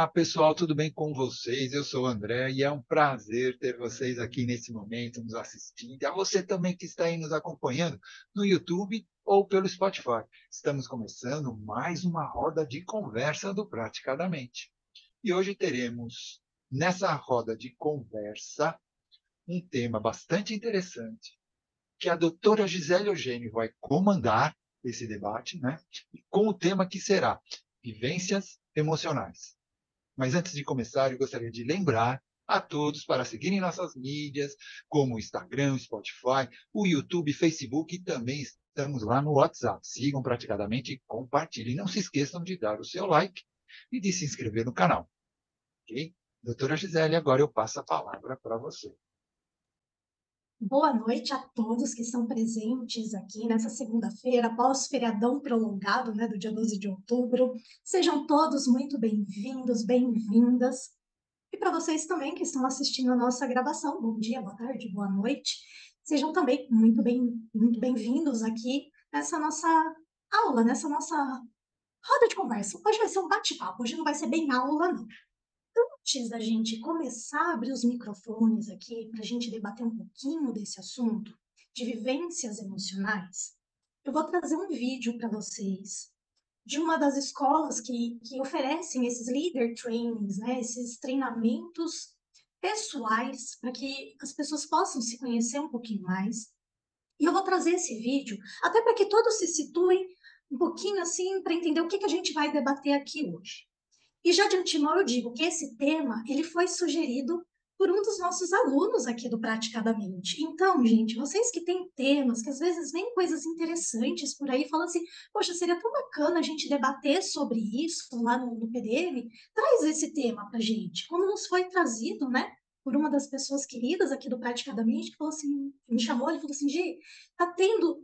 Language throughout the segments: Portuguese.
Olá, pessoal, tudo bem com vocês? Eu sou o André e é um prazer ter vocês aqui nesse momento nos assistindo. E a você também que está aí nos acompanhando no YouTube ou pelo Spotify. Estamos começando mais uma roda de conversa do Praticadamente. E hoje teremos, nessa roda de conversa, um tema bastante interessante, que a doutora Gisele Eugênio vai comandar esse debate, né? Com o tema que será vivências emocionais. Mas antes de começar, eu gostaria de lembrar a todos para seguirem nossas mídias, como o Instagram, o Spotify, o YouTube, Facebook e também estamos lá no WhatsApp. Sigam Praticadamente e compartilhem. Não se esqueçam de dar o seu like e de se inscrever no canal. Ok? Doutora Gisele, agora eu passo a palavra para você. Boa noite a todos que estão presentes aqui nessa segunda-feira, após o feriadão prolongado, né, do dia 12 de outubro. Sejam todos muito bem-vindos, bem-vindas. E para vocês também que estão assistindo a nossa gravação, bom dia, boa tarde, boa noite. Sejam também muito bem-vindos aqui nessa nossa aula, nessa nossa roda de conversa. Hoje vai ser um bate-papo, hoje não vai ser bem aula, não. Antes da gente começar a abrir os microfones aqui para a gente debater um pouquinho desse assunto de vivências emocionais, eu vou trazer um vídeo para vocês de uma das escolas que oferecem esses leader trainings, né, esses treinamentos pessoais para que as pessoas possam se conhecer um pouquinho mais. E eu vou trazer esse vídeo até para que todos se situem um pouquinho assim para entender o que a gente vai debater aqui hoje. E já de antemão eu digo que esse tema ele foi sugerido por um dos nossos alunos aqui do Praticadamente. Então, gente, vocês que têm temas, que às vezes vêm coisas interessantes por aí, falam assim, poxa, seria tão bacana a gente debater sobre isso lá no PDM, traz esse tema pra gente. Como nos foi trazido, né, por uma das pessoas queridas aqui do Praticadamente, que falou assim, me chamou, ele falou assim, Gi, tá tendo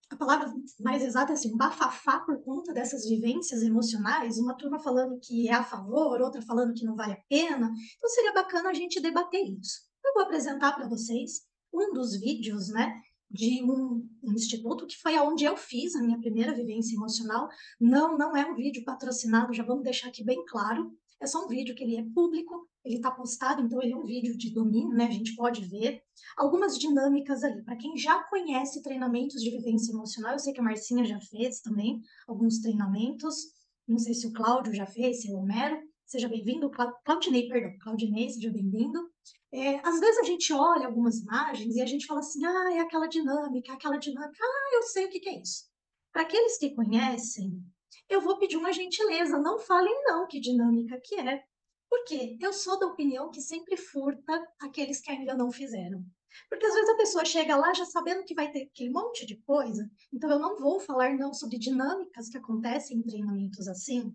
a palavra mais exata é assim, um bafafá por conta dessas vivências emocionais, uma turma falando que é a favor, outra falando que não vale a pena. Então seria bacana a gente debater isso. Eu vou apresentar para vocês um dos vídeos, né, de um instituto que foi onde eu fiz a minha primeira vivência emocional. Não é um vídeo patrocinado, já vamos deixar aqui bem claro. É só um vídeo que ele é público, ele está postado, então ele é um vídeo de domínio, né? A gente pode ver algumas dinâmicas ali. Para quem já conhece treinamentos de vivência emocional, eu sei que a Marcinha já fez também alguns treinamentos. Não sei se o Cláudio já fez, se é o Homero. Seja bem-vindo, Claudinei, perdão, Claudinei, seja bem-vindo. Às vezes a gente olha algumas imagens e a gente fala assim, é aquela dinâmica, eu sei o que é isso. Para aqueles que conhecem, eu vou pedir uma gentileza, não falem não que dinâmica que é, porque eu sou da opinião que sempre furta aqueles que ainda não fizeram. Porque às vezes a pessoa chega lá já sabendo que vai ter aquele monte de coisa, então eu não vou falar não sobre dinâmicas que acontecem em treinamentos assim,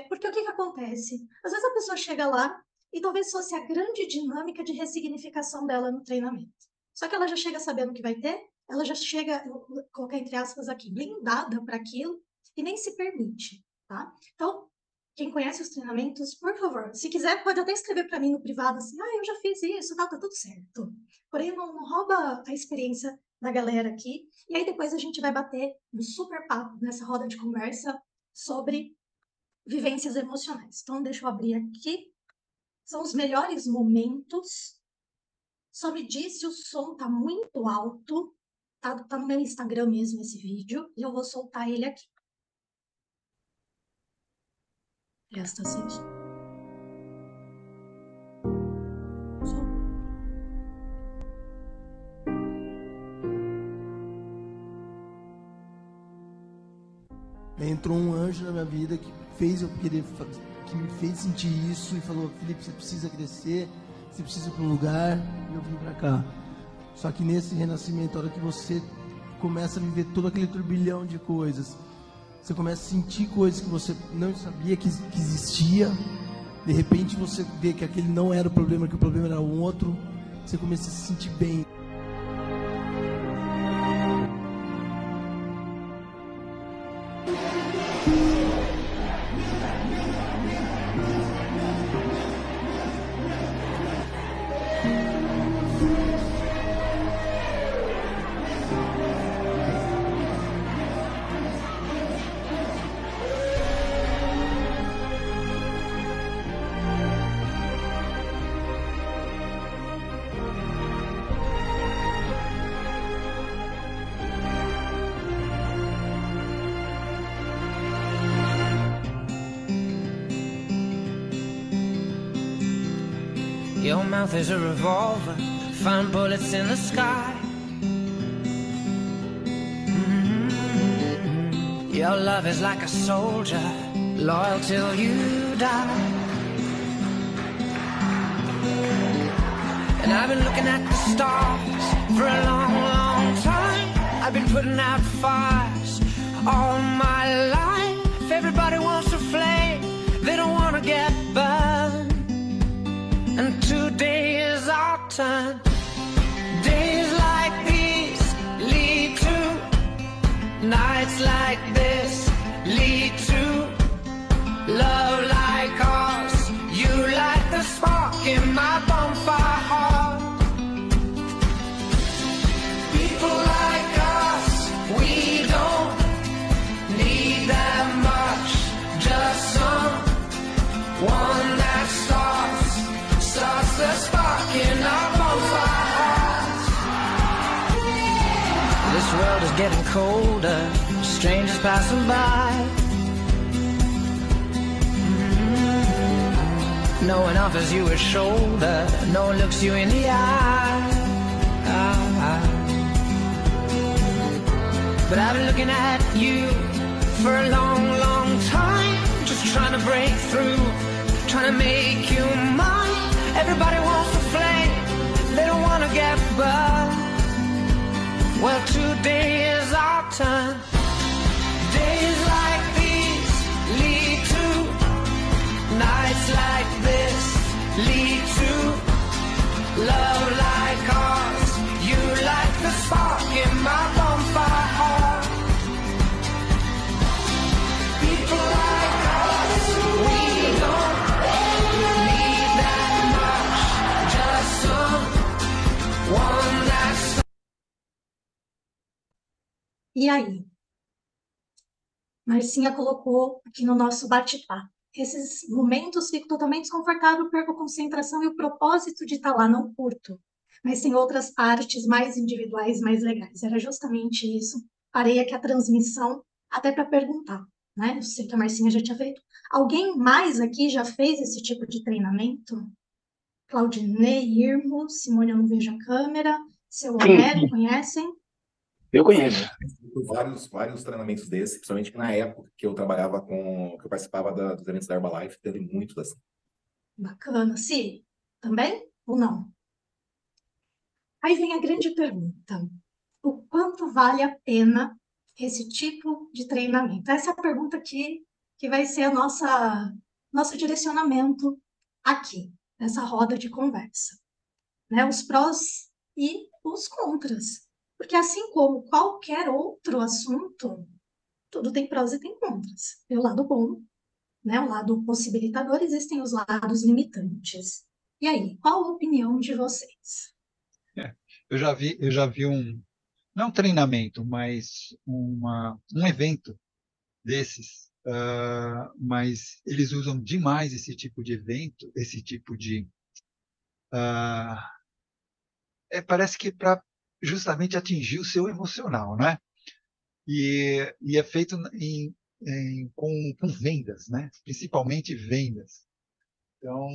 porque o que acontece? Às vezes a pessoa chega lá e talvez fosse a grande dinâmica de ressignificação dela no treinamento. Só que ela já chega sabendo que vai ter, ela já chega, vou colocar entre aspas aqui, blindada para aquilo e nem se permite, tá? Então, quem conhece os treinamentos, por favor, se quiser, pode até escrever para mim no privado assim, eu já fiz isso, tá tudo certo. Porém, não rouba a experiência da galera aqui. E aí depois a gente vai bater um super papo nessa roda de conversa sobre vivências emocionais. Então, deixa eu abrir aqui. São os melhores momentos. Só me diz se o som tá muito alto. Tá no meu Instagram mesmo esse vídeo. E eu vou soltar ele aqui. Presta atenção. Entrou um anjo na minha vida que fez eu querer, que me fez sentir isso e falou, Felipe, você precisa crescer, você precisa ir para um lugar, e eu vim para cá. Só que nesse renascimento, a hora que você começa a viver todo aquele turbilhão de coisas, você começa a sentir coisas que você não sabia que existia, de repente você vê que aquele não era o problema, que o problema era o outro, você começa a se sentir bem. Your mouth is a revolver, find bullets in the sky. Your love is like a soldier, loyal till you die. And I've been looking at the stars for a long, long time. I've been putting out fires all my life. Everybody wants a flame, they don't want to get burned. And today is our turn. Days like these lead to nights like this, lead to love like ours. You light the spark in my bonfire heart. People like us, we don't need that much. Just someone that starts the spark in our bonfire hearts. This world is getting colder, strangers passing by. No one offers you a shoulder, no one looks you in the eye. But I've been looking at you for a long, long time, just trying to break through, trying to make you mine. Everybody wants to flame, they don't want to get burned. Well, today is our turn. Days like these lead to nights like this, lead to love like ours. You light the spark in my bonfire heart. People like us, we don't need that much. Just someone that's... E aí? Marcinha colocou aqui no nosso bate-papo. Esses momentos fico totalmente desconfortável, perco a concentração e o propósito de estar lá, não curto. Mas tem outras partes mais individuais, mais legais. Era justamente isso. Parei aqui a transmissão até para perguntar, né? Eu sei que a Marcinha já tinha feito. Alguém mais aqui já fez esse tipo de treinamento? Claudinei, Irmo, Simone, eu não vejo a câmera. Seu Homero, conhecem? Eu conheço. Vários treinamentos desses, principalmente na época que eu trabalhava que eu participava dos eventos da Herbalife, teve muitos assim. Bacana. Sim, também ou não? Aí vem a grande pergunta: o quanto vale a pena esse tipo de treinamento? Essa é a pergunta que vai ser a nosso direcionamento aqui, nessa roda de conversa, né? Os prós e os contras. Porque assim como qualquer outro assunto, tudo tem prós e tem contras. Tem o lado bom, né? O lado possibilitador, existem os lados limitantes. E aí, qual a opinião de vocês? Eu já vi não um treinamento, mas um evento desses, mas eles usam demais esse tipo de evento, esse tipo de... parece que para justamente atingir o seu emocional, né? E é feito com vendas, né? Principalmente vendas. Então,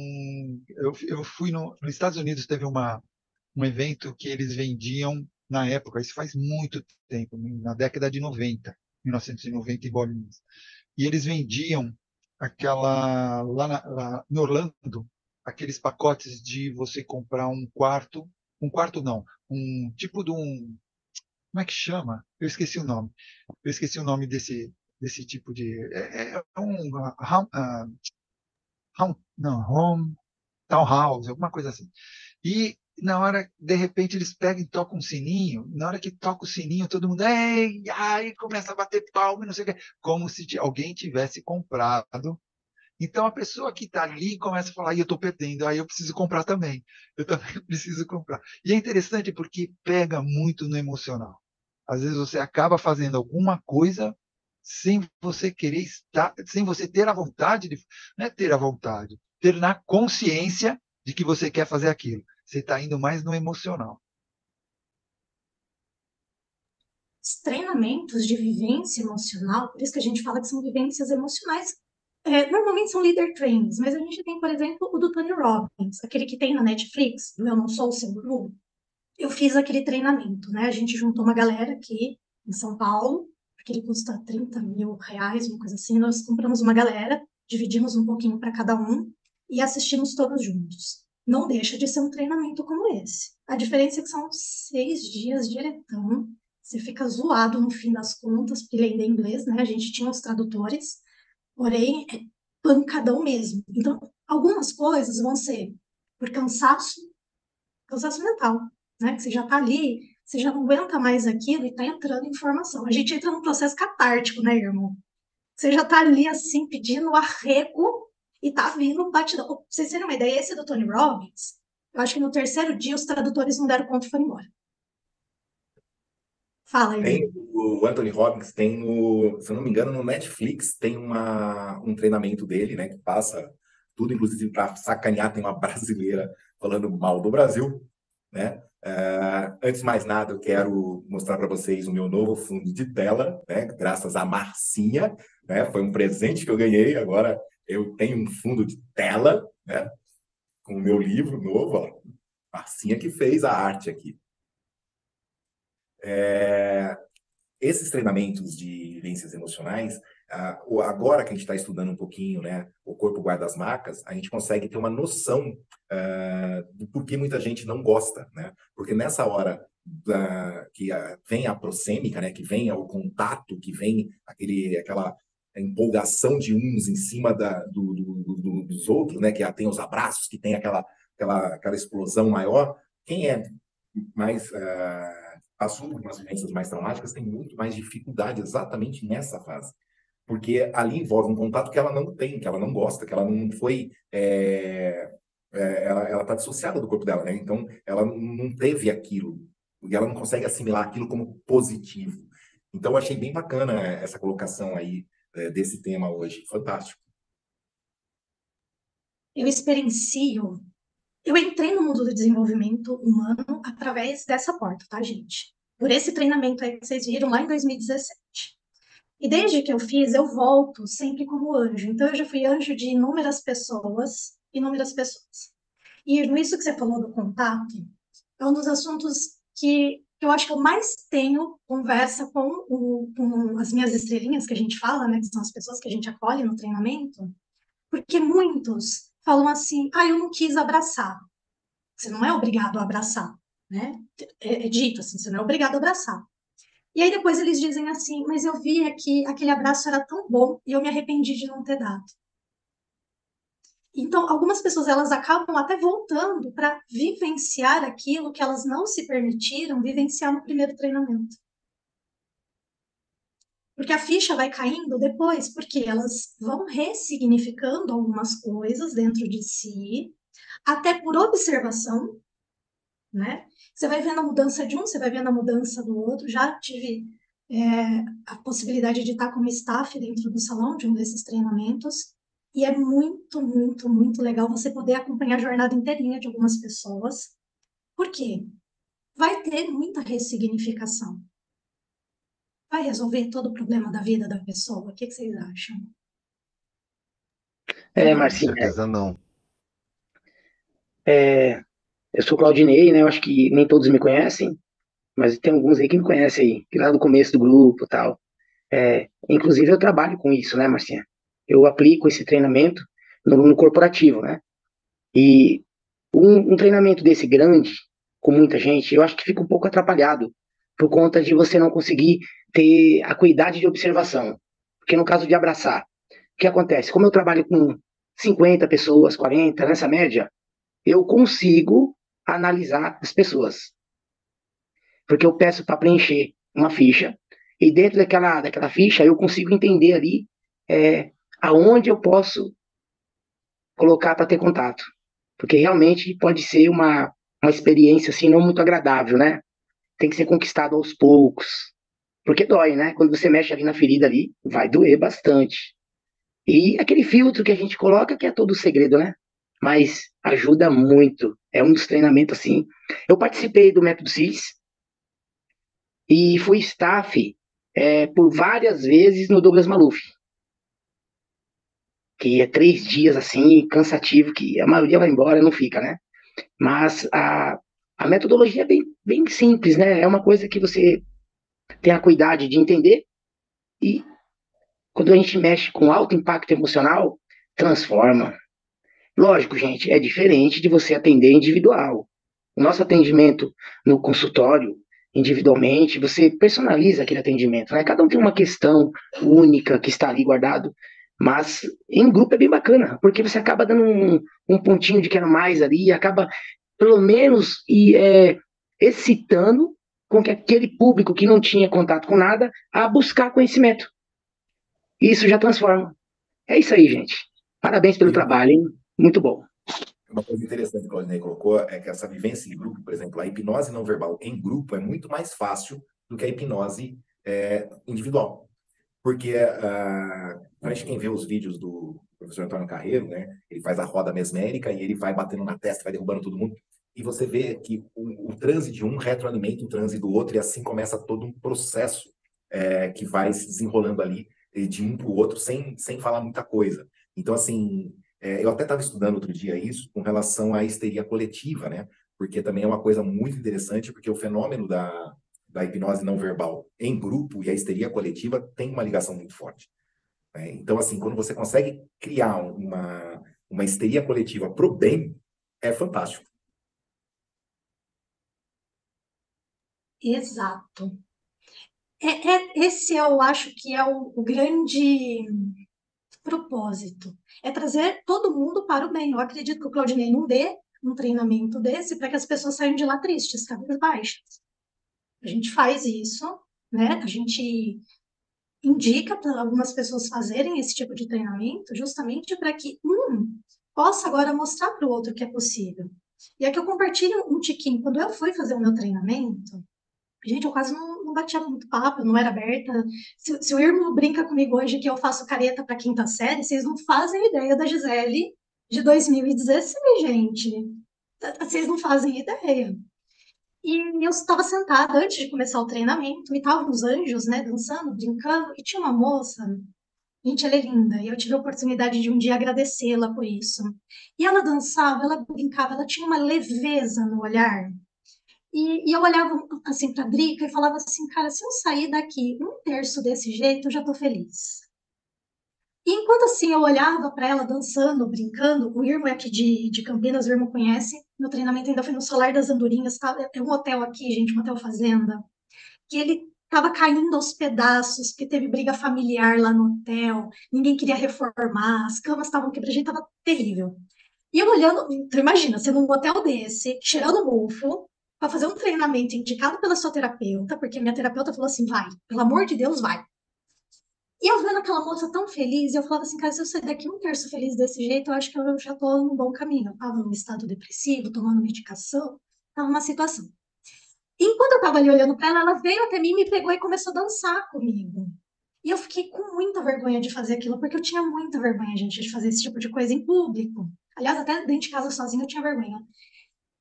eu fui nos Estados Unidos, teve um evento que eles vendiam na época, isso faz muito tempo, na década de 90, 1990 em bolinhas. E eles vendiam lá em Orlando, aqueles pacotes de você comprar um quarto não, um tipo de um, como é que chama? Eu esqueci o nome. Eu esqueci o nome desse tipo de, home townhouse, alguma coisa assim. E na hora, de repente, eles pegam e tocam um sininho. Na hora que toca o sininho, todo mundo, ei, aí começa a bater palma, não sei o quê, como se alguém tivesse comprado. Então, a pessoa que está ali começa a falar, eu estou perdendo, aí eu preciso comprar também. Eu também preciso comprar. E é interessante porque pega muito no emocional. Às vezes você acaba fazendo alguma coisa sem você querer estar, sem você ter a vontade, não é ter a vontade, ter na consciência de que você quer fazer aquilo. Você está indo mais no emocional. Os treinamentos de vivência emocional, por isso que a gente fala que são vivências emocionais, Normalmente são leader trainings, mas a gente tem, por exemplo, o do Tony Robbins, aquele que tem na Netflix, Eu Não Sou o Seu Guru. Eu fiz aquele treinamento, né? A gente juntou uma galera aqui em São Paulo, porque ele custa R$ 30.000, uma coisa assim. Nós compramos uma galera, dividimos um pouquinho para cada um e assistimos todos juntos. Não deixa de ser um treinamento como esse. A diferença é que são 6 dias diretão. Você fica zoado no fim das contas, porque ele ainda é inglês, né? A gente tinha os tradutores, porém é pancadão mesmo. Então, algumas coisas vão ser por cansaço mental, né? Que você já tá ali, você já não aguenta mais aquilo e tá entrando informação. A gente entra num processo catártico, né, irmão? Você já tá ali, assim, pedindo arrego e tá vindo batidão. Pra vocês terem uma ideia, esse do Tony Robbins, eu acho que no terceiro dia os tradutores não deram conta e foram embora. Fala aí. Tem o Anthony Robbins, tem no, se eu não me engano, no Netflix tem um treinamento dele, né, que passa tudo, inclusive para sacanear, tem uma brasileira falando mal do Brasil, né? Antes de mais nada, eu quero mostrar para vocês o meu novo fundo de tela, né? Graças à Marcinha, né? Foi um presente que eu ganhei, agora eu tenho um fundo de tela, né? Com o meu livro novo, ó. Marcinha que fez a arte aqui. Esses treinamentos de vivências emocionais, agora que a gente está estudando um pouquinho, né, o corpo guarda as marcas, a gente consegue ter uma noção do porquê muita gente não gosta, né? Porque nessa hora que vem a proxêmica, né, que vem o contato, que vem aquela empolgação de uns em cima dos outros, né, que tem os abraços, que tem aquela explosão maior, quem é mais passou por umas vivências mais traumáticas tem muito mais dificuldade exatamente nessa fase. Porque ali envolve um contato que ela não tem, que ela não gosta, que ela não foi... ela está dissociada do corpo dela, né? Então, ela não teve aquilo. E ela não consegue assimilar aquilo como positivo. Então, eu achei bem bacana essa colocação aí desse tema hoje. Fantástico. Eu experiencio. Eu entrei no mundo do desenvolvimento humano através dessa porta, tá, gente? Por esse treinamento aí que vocês viram lá em 2017. E desde que eu fiz, eu volto sempre como anjo. Então, eu já fui anjo de inúmeras pessoas, inúmeras pessoas. E nisso que você falou do contato, é um dos assuntos que eu acho que eu mais tenho conversa com as minhas estrelinhas, que a gente fala, né? Que são as pessoas que a gente acolhe no treinamento. Porque muitos falam assim, eu não quis abraçar. Você não é obrigado a abraçar, né? É dito assim, você não é obrigado a abraçar. E aí depois eles dizem assim, mas eu via que aquele abraço era tão bom e eu me arrependi de não ter dado. Então, algumas pessoas elas acabam até voltando para vivenciar aquilo que elas não se permitiram vivenciar no primeiro treinamento. Porque a ficha vai caindo depois, porque elas vão ressignificando algumas coisas dentro de si, até por observação, né? Você vai vendo a mudança de um, você vai vendo a mudança do outro. Já tive a possibilidade de estar como staff dentro do salão de um desses treinamentos, e é muito, muito, muito legal você poder acompanhar a jornada inteirinha de algumas pessoas. Por quê? Vai ter muita ressignificação. Vai resolver todo o problema da vida da pessoa? O que vocês acham? Com Marcinha, certeza não. eu sou Claudinei, né? Eu acho que nem todos me conhecem, mas tem alguns aí que me conhecem aí, que lá do começo do grupo e tal. Inclusive eu trabalho com isso, né, Marcinha? Eu aplico esse treinamento no corporativo, né? E um treinamento desse grande, com muita gente, eu acho que fica um pouco atrapalhado por conta de você não conseguir ter a cuidade de observação. Porque no caso de abraçar, o que acontece? Como eu trabalho com 50 pessoas, 40, nessa média, eu consigo analisar as pessoas. Porque eu peço para preencher uma ficha, e dentro daquela ficha eu consigo entender ali aonde eu posso colocar para ter contato. Porque realmente pode ser uma experiência assim, não muito agradável, né? Tem que ser conquistado aos poucos. Porque dói, né? Quando você mexe ali na ferida ali, vai doer bastante. E aquele filtro que a gente coloca, que é todo o segredo, né? Mas ajuda muito. É um dos treinamentos assim. Eu participei do Método CIS e fui staff por várias vezes no Douglas Maluf. que é 3 dias, assim, cansativo, que a maioria vai embora e não fica, né? Mas a metodologia é bem simples, né? É uma coisa que você tem a cuidado de entender e quando a gente mexe com alto impacto emocional, transforma. Lógico, gente, é diferente de você atender individual. O nosso atendimento no consultório, individualmente, você personaliza aquele atendimento, né? Cada um tem uma questão única que está ali guardado, mas em grupo é bem bacana, porque você acaba dando um pontinho de quero mais ali, e acaba, pelo menos, excitando com que aquele público que não tinha contato com nada a buscar conhecimento. E isso já transforma. É isso aí, gente. Parabéns pelo trabalho, hein? Muito bom. Uma coisa interessante que o Claudinei colocou é que essa vivência em grupo, por exemplo, a hipnose não verbal em grupo é muito mais fácil do que a hipnose individual. Porque quem vê os vídeos do professor Antônio Carreiro, né, ele faz a roda mesmérica e ele vai batendo na testa, vai derrubando todo mundo. E você vê que o transe de um retroalimenta o transe do outro e assim começa todo um processo que vai se desenrolando ali de um para o outro sem falar muita coisa. Então, assim, eu até estava estudando outro dia isso com relação à histeria coletiva, né? Porque também é uma coisa muito interessante, porque o fenômeno da hipnose não verbal em grupo e a histeria coletiva tem uma ligação muito forte. Né? Então, assim, quando você consegue criar uma histeria coletiva pro bem, é fantástico. Exato. Esse eu acho que é o grande propósito. É trazer todo mundo para o bem. Eu acredito que o Claudinei não dê um treinamento desse para que as pessoas saiam de lá tristes, cabisbaixas. A gente faz isso, né? A gente indica para algumas pessoas fazerem esse tipo de treinamento justamente para que possa agora mostrar para o outro que é possível. E aqui eu compartilho um tiquinho. Quando eu fui fazer o meu treinamento, gente, eu quase não batia muito papo, eu não era aberta. Se o Irmo brinca comigo hoje que eu faço careta para quinta série, vocês não fazem ideia da Gisele de 2016, gente. Vocês não fazem ideia. E eu estava sentada antes de começar o treinamento, e estavam os anjos, né, dançando, brincando, e tinha uma moça, gente, ela é linda, e eu tive a oportunidade de um dia agradecê-la por isso. E ela dançava, ela brincava, ela tinha uma leveza no olhar. E eu olhava assim para a Drica e falava assim, cara, se eu sair daqui 1/3 desse jeito, eu já tô feliz. E enquanto assim eu olhava para ela dançando, brincando, o Irmo é aqui de Campinas, o Irmo conhece, meu treinamento ainda foi no Solar das Andorinhas, tá? É um hotel aqui, gente, um hotel fazenda, que ele estava caindo aos pedaços, porque teve briga familiar lá no hotel, ninguém queria reformar, as camas estavam quebradas, estava terrível. E eu olhando, tu imagina, você num hotel desse, cheirando mofo, para fazer um treinamento indicado pela sua terapeuta, porque minha terapeuta falou assim, vai, pelo amor de Deus, vai. E eu vendo aquela moça tão feliz, eu falava assim, cara, se eu sair daqui 1/3 feliz desse jeito, eu acho que eu já tô num bom caminho. Eu tava num estado depressivo, tomando medicação, tava numa situação. E enquanto eu tava ali olhando para ela, ela veio até mim, me pegou e começou a dançar comigo. E eu fiquei com muita vergonha de fazer aquilo, porque eu tinha muita vergonha, gente, de fazer esse tipo de coisa em público. Aliás, até dentro de casa sozinha eu tinha vergonha.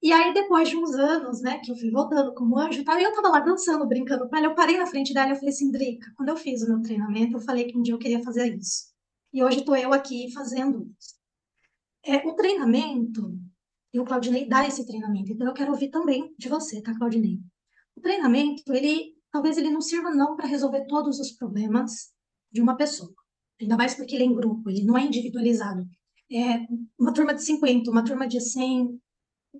E aí, depois de uns anos, né, que eu fui voltando como anjo e tal, e eu tava lá dançando, brincando com ela, eu parei na frente dela e eu falei assim, Drica, quando eu fiz o meu treinamento, eu falei que um dia eu queria fazer isso. E hoje tô eu aqui fazendo isso. O treinamento, e o Claudinei dá esse treinamento, então eu quero ouvir também de você, tá, Claudinei? O treinamento, talvez ele não sirva não para resolver todos os problemas de uma pessoa. Ainda mais porque ele é em grupo, ele não é individualizado. Uma turma de 50, uma turma de 100,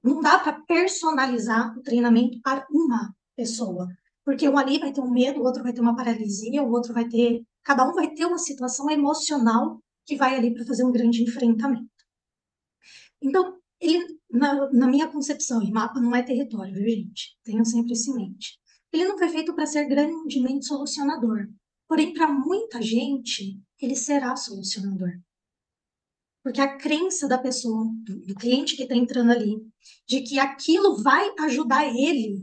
não dá para personalizar o treinamento para uma pessoa, porque um ali vai ter um medo, o outro vai ter uma paralisia, o outro vai ter, cada um vai ter uma situação emocional que vai ali para fazer um grande enfrentamento. Então, ele, na minha concepção, e mapa não é território, viu, gente? Tenham sempre isso em mente. Ele não foi feito para ser grandemente solucionador, porém, para muita gente, ele será solucionador. Porque a crença da pessoa, do cliente que está entrando ali, de que aquilo vai ajudar ele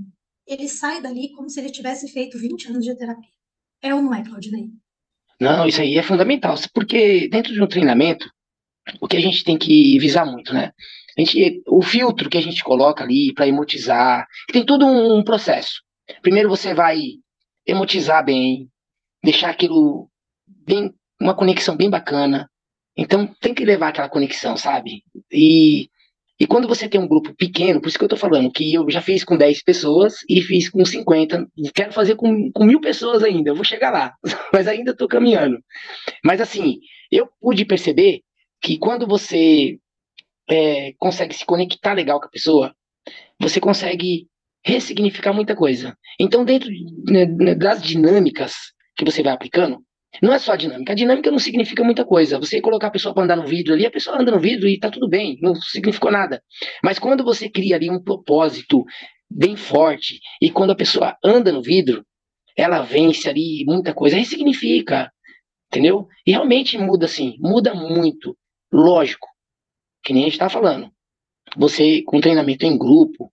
sai dali como se ele tivesse feito 20 anos de terapia. É ou não é, Claudinei? Não, isso aí é fundamental, porque dentro de um treinamento, o que a gente tem que visar muito, né? O filtro que a gente coloca ali para emotizar, tem todo um processo. Primeiro você vai emotizar bem, deixar aquilo bem, uma conexão bem bacana, Então, tem que levar aquela conexão, sabe? E quando você tem um grupo pequeno, por isso que eu tô falando, que eu já fiz com 10 pessoas e fiz com 50, e quero fazer com 1.000 pessoas ainda, eu vou chegar lá, mas ainda tô caminhando. Mas assim, eu pude perceber que quando você consegue se conectar legal com a pessoa, você consegue ressignificar muita coisa. Então, dentro das dinâmicas que você vai aplicando, não é só a dinâmica não significa muita coisa. Você colocar a pessoa para andar no vidro ali, a pessoa anda no vidro e tá tudo bem, não significou nada. Mas quando você cria ali um propósito bem forte, e quando a pessoa anda no vidro, ela vence ali muita coisa, ressignifica, entendeu? E realmente muda assim, muda muito. Lógico, que nem a gente está falando. Você, com treinamento em grupo,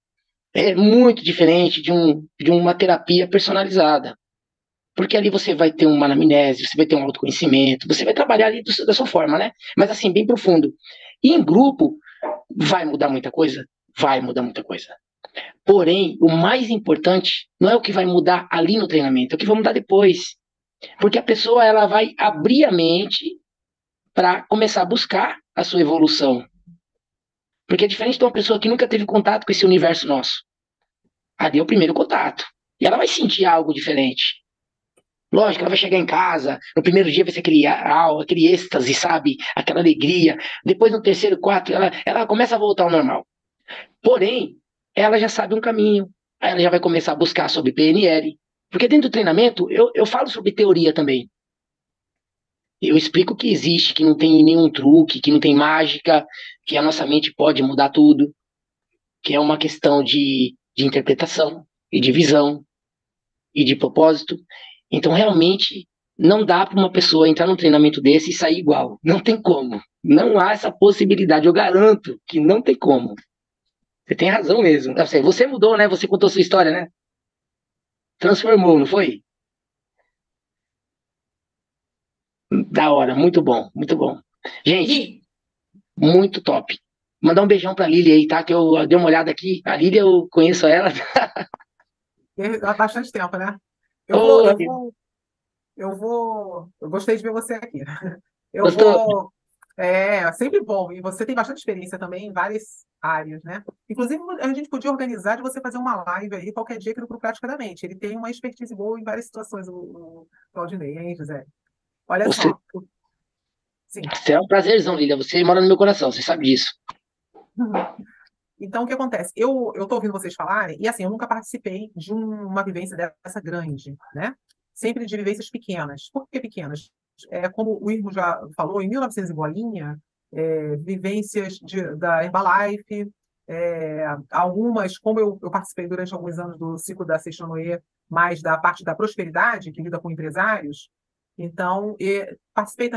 é muito diferente de uma terapia personalizada. Porque ali você vai ter uma anamnese, você vai ter um autoconhecimento, você vai trabalhar ali da sua forma, né? Mas assim, bem profundo. E em grupo, vai mudar muita coisa? Vai mudar muita coisa. Porém, o mais importante não é o que vai mudar ali no treinamento, é o que vai mudar depois. Porque a pessoa ela vai abrir a mente para começar a buscar a sua evolução. Porque é diferente de uma pessoa que nunca teve contato com esse universo nosso. Ali é o primeiro contato. E ela vai sentir algo diferente. Lógico, ela vai chegar em casa, no primeiro dia vai ser aquele êxtase, sabe? Aquela alegria. Depois, no terceiro, quarto, ela começa a voltar ao normal. Porém, ela já sabe um caminho. Aí ela já vai começar a buscar sobre PNL. Porque dentro do treinamento, eu falo sobre teoria também. Eu explico que existe, que não tem nenhum truque, que não tem mágica, que a nossa mente pode mudar tudo, que é uma questão de interpretação e de visão e de propósito. Então, realmente, não dá para uma pessoa entrar num treinamento desse e sair igual. Não tem como. Não há essa possibilidade. Eu garanto que não tem como. Você tem razão mesmo. Você mudou, né? Você contou sua história, né? Transformou, não foi? Da hora. Muito bom, muito bom. Gente, muito top. Mandar um beijão pra Lili aí, tá? Que eu dei uma olhada aqui. A Lili, eu conheço ela. Há bastante tempo, né? Ô, Eu gostei de ver você aqui. Eu gostou? vou. É sempre bom. E você tem bastante experiência também em várias áreas, né? Inclusive, a gente podia organizar de você fazer uma live aí qualquer dia aqui no Praticadamente. Ele tem uma expertise boa em várias situações, o Claudinei, hein, José? Olha Você, só. Sim. você é um prazerzão, Lilia. Você mora no meu coração, você sabe disso. Então, o que acontece? Eu estou ouvindo vocês falarem, e assim, eu nunca participei de uma vivência dessa grande, né? Sempre de vivências pequenas. Por que pequenas? Como o Irmo já falou, em 1900 e bolinha, vivências da Herbalife, algumas, como eu participei durante alguns anos do ciclo da Seixonoe, mais da parte da prosperidade, que lida com empresários, então, participei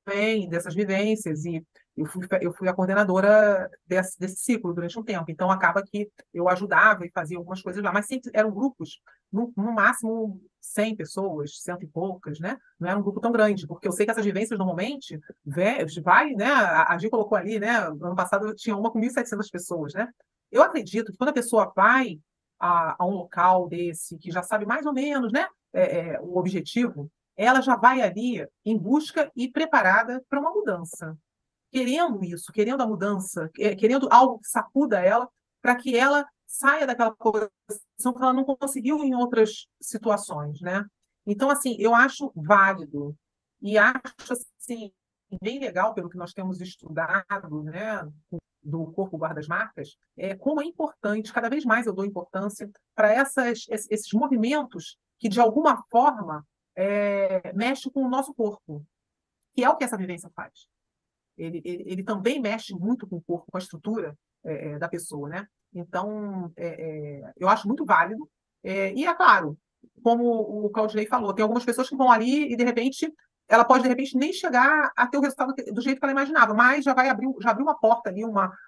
também dessas vivências e eu fui a coordenadora desse ciclo durante um tempo. Então, acaba que eu ajudava e fazia algumas coisas lá, mas sempre eram grupos, no máximo 100 pessoas, cento e poucas, né? Não era um grupo tão grande, porque eu sei que essas vivências normalmente vai, né? A Gi colocou ali, né? No ano passado eu tinha uma com 1.700 pessoas, né? Eu acredito que quando a pessoa vai a um local desse, que já sabe mais ou menos, né? O objetivo, ela já vai ali em busca e preparada para uma mudança. Querendo isso, querendo a mudança, querendo algo que sacuda ela, para que ela saia daquela posição que ela não conseguiu em outras situações, né? Então, assim, eu acho válido e acho, assim, bem legal pelo que nós temos estudado, né, do corpo guarda-marcas, como é importante, cada vez mais eu dou importância para esses movimentos que, de alguma forma, mexe com o nosso corpo, que é o que essa vivência faz. Ele também mexe muito com o corpo, com a estrutura da pessoa, né? Então, eu acho muito válido. E é claro, como o Claudinei falou, tem algumas pessoas que vão ali e, de repente, ela pode, de repente, nem chegar a ter o resultado do jeito que ela imaginava, mas já abriu uma porta ali,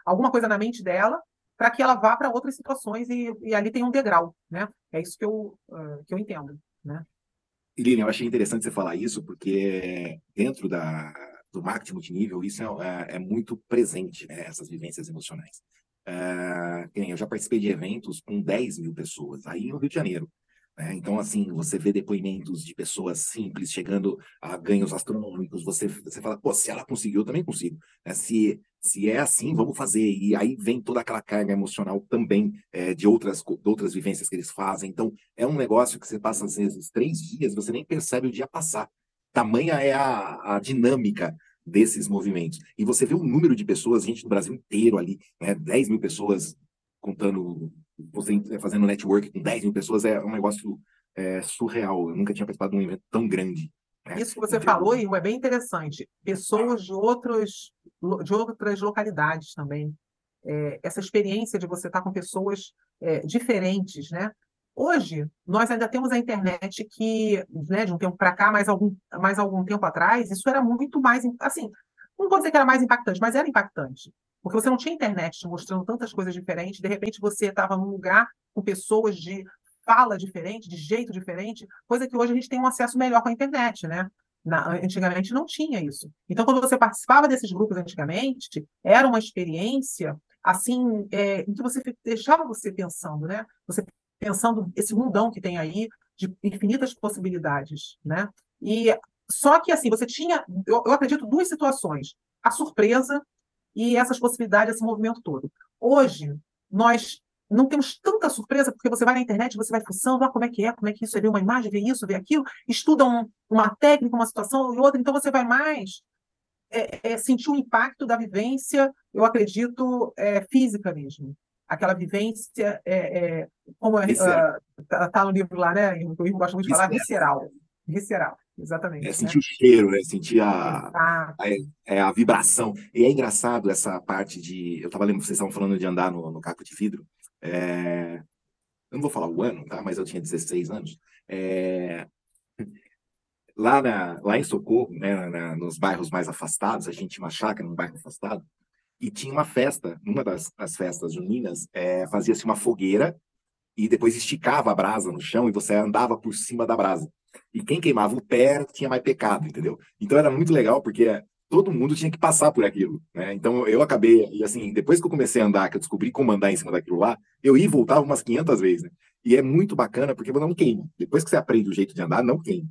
alguma coisa na mente dela, para que ela vá para outras situações e ali tem um degrau, né? É isso que eu entendo, né? Lilian, eu achei interessante você falar isso, porque dentro do marketing multinível, isso é muito presente, né? Essas vivências emocionais. Eu já participei de eventos com 10 mil pessoas, aí no Rio de Janeiro. né? Então, assim, você vê depoimentos de pessoas simples chegando a ganhos astronômicos, você fala, pô, se ela conseguiu, eu também consigo, né? Se é assim, vamos fazer. E aí vem toda aquela carga emocional também de outras vivências que eles fazem. Então, é um negócio que você passa, às vezes, 3 dias, você nem percebe o dia passar. Tamanha é a dinâmica desses movimentos. E você vê o número de pessoas, gente do Brasil inteiro ali, né? 10 mil pessoas contando, você fazendo network com 10 mil pessoas, é um negócio surreal. Eu nunca tinha participado de um evento tão grande, né? Isso que você falou, Igor, é bem interessante. Pessoas de outras localidades também. Essa experiência de você estar com pessoas diferentes, né? Hoje, nós ainda temos a internet que, né, de um tempo para cá, mais algum tempo atrás, isso era muito mais, assim, não vou dizer que era mais impactante, mas era impactante. Porque você não tinha internet te mostrando tantas coisas diferentes, de repente você estava num lugar com pessoas de fala diferente, de jeito diferente, coisa que hoje a gente tem um acesso melhor com a internet, né? Antigamente não tinha isso. Então, quando você participava desses grupos antigamente, era uma experiência assim, em que deixava você pensando, né? Você pensando esse mundão que tem aí de infinitas possibilidades, né? E só que assim, você tinha, eu acredito, duas situações: a surpresa e essas possibilidades, esse movimento todo. Hoje, nós não temos tanta surpresa, porque você vai na internet, você vai fuçando, como é que isso, você vê uma imagem, vê isso, vê aquilo, estuda uma técnica, uma situação e outra, então você vai mais sentir o impacto da vivência, eu acredito, física mesmo. Aquela vivência, como Visceral. tá no livro lá, né? O Igor gosta muito de falar, Visceral. visceral. Visceral, exatamente, né? Sentir o cheiro, né? Sentir Exato. a vibração. E é engraçado essa parte de... Eu estava lendo, vocês estavam falando de andar no caco de vidro. Eu não vou falar o ano, tá? Mas eu tinha 16 anos. Lá em Socorro, né, nos bairros mais afastados, a gente tinha uma chácara num bairro afastado, e tinha uma festa, numa das festas juninas, fazia-se uma fogueira e depois esticava a brasa no chão e você andava por cima da brasa. E quem queimava o pé tinha mais pecado, entendeu? Então era muito legal porque todo mundo tinha que passar por aquilo, né? Então eu acabei, e assim, depois que eu comecei a andar, que eu descobri como andar em cima daquilo lá, eu ia e voltava umas 500 vezes, né? E é muito bacana porque não queima. Depois que você aprende o jeito de andar, não queima.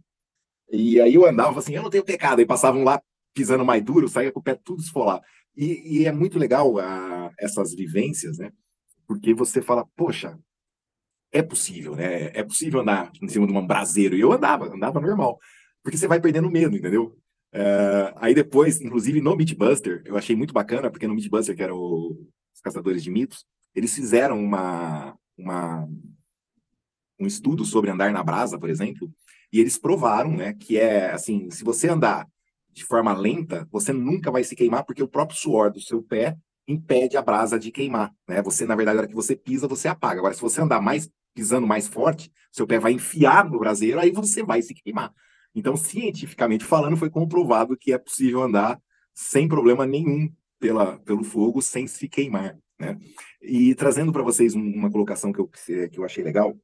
E aí eu andava assim, eu não tenho pecado. Aí passavam lá pisando mais duro, saía com o pé tudo esfolado. E é muito legal essas vivências, né? Porque você fala, poxa, é possível, né? É possível andar em cima de um braseiro. E eu andava normal. Porque você vai perdendo medo, entendeu? Aí depois, inclusive no Mythbuster, eu achei muito bacana, porque no Mythbuster, que era os Caçadores de Mitos, eles fizeram um estudo sobre andar na brasa, por exemplo, e eles provaram, né, que assim, se você andar de forma lenta, você nunca vai se queimar, porque o próprio suor do seu pé impede a brasa de queimar, né? Você, na verdade, na hora que você pisa, você apaga. Agora, se você andar pisando mais forte, seu pé vai enfiar no braseiro, aí você vai se queimar. Então, cientificamente falando, foi comprovado que é possível andar sem problema nenhum pelo fogo, sem se queimar, né? E trazendo para vocês uma colocação que eu achei legal,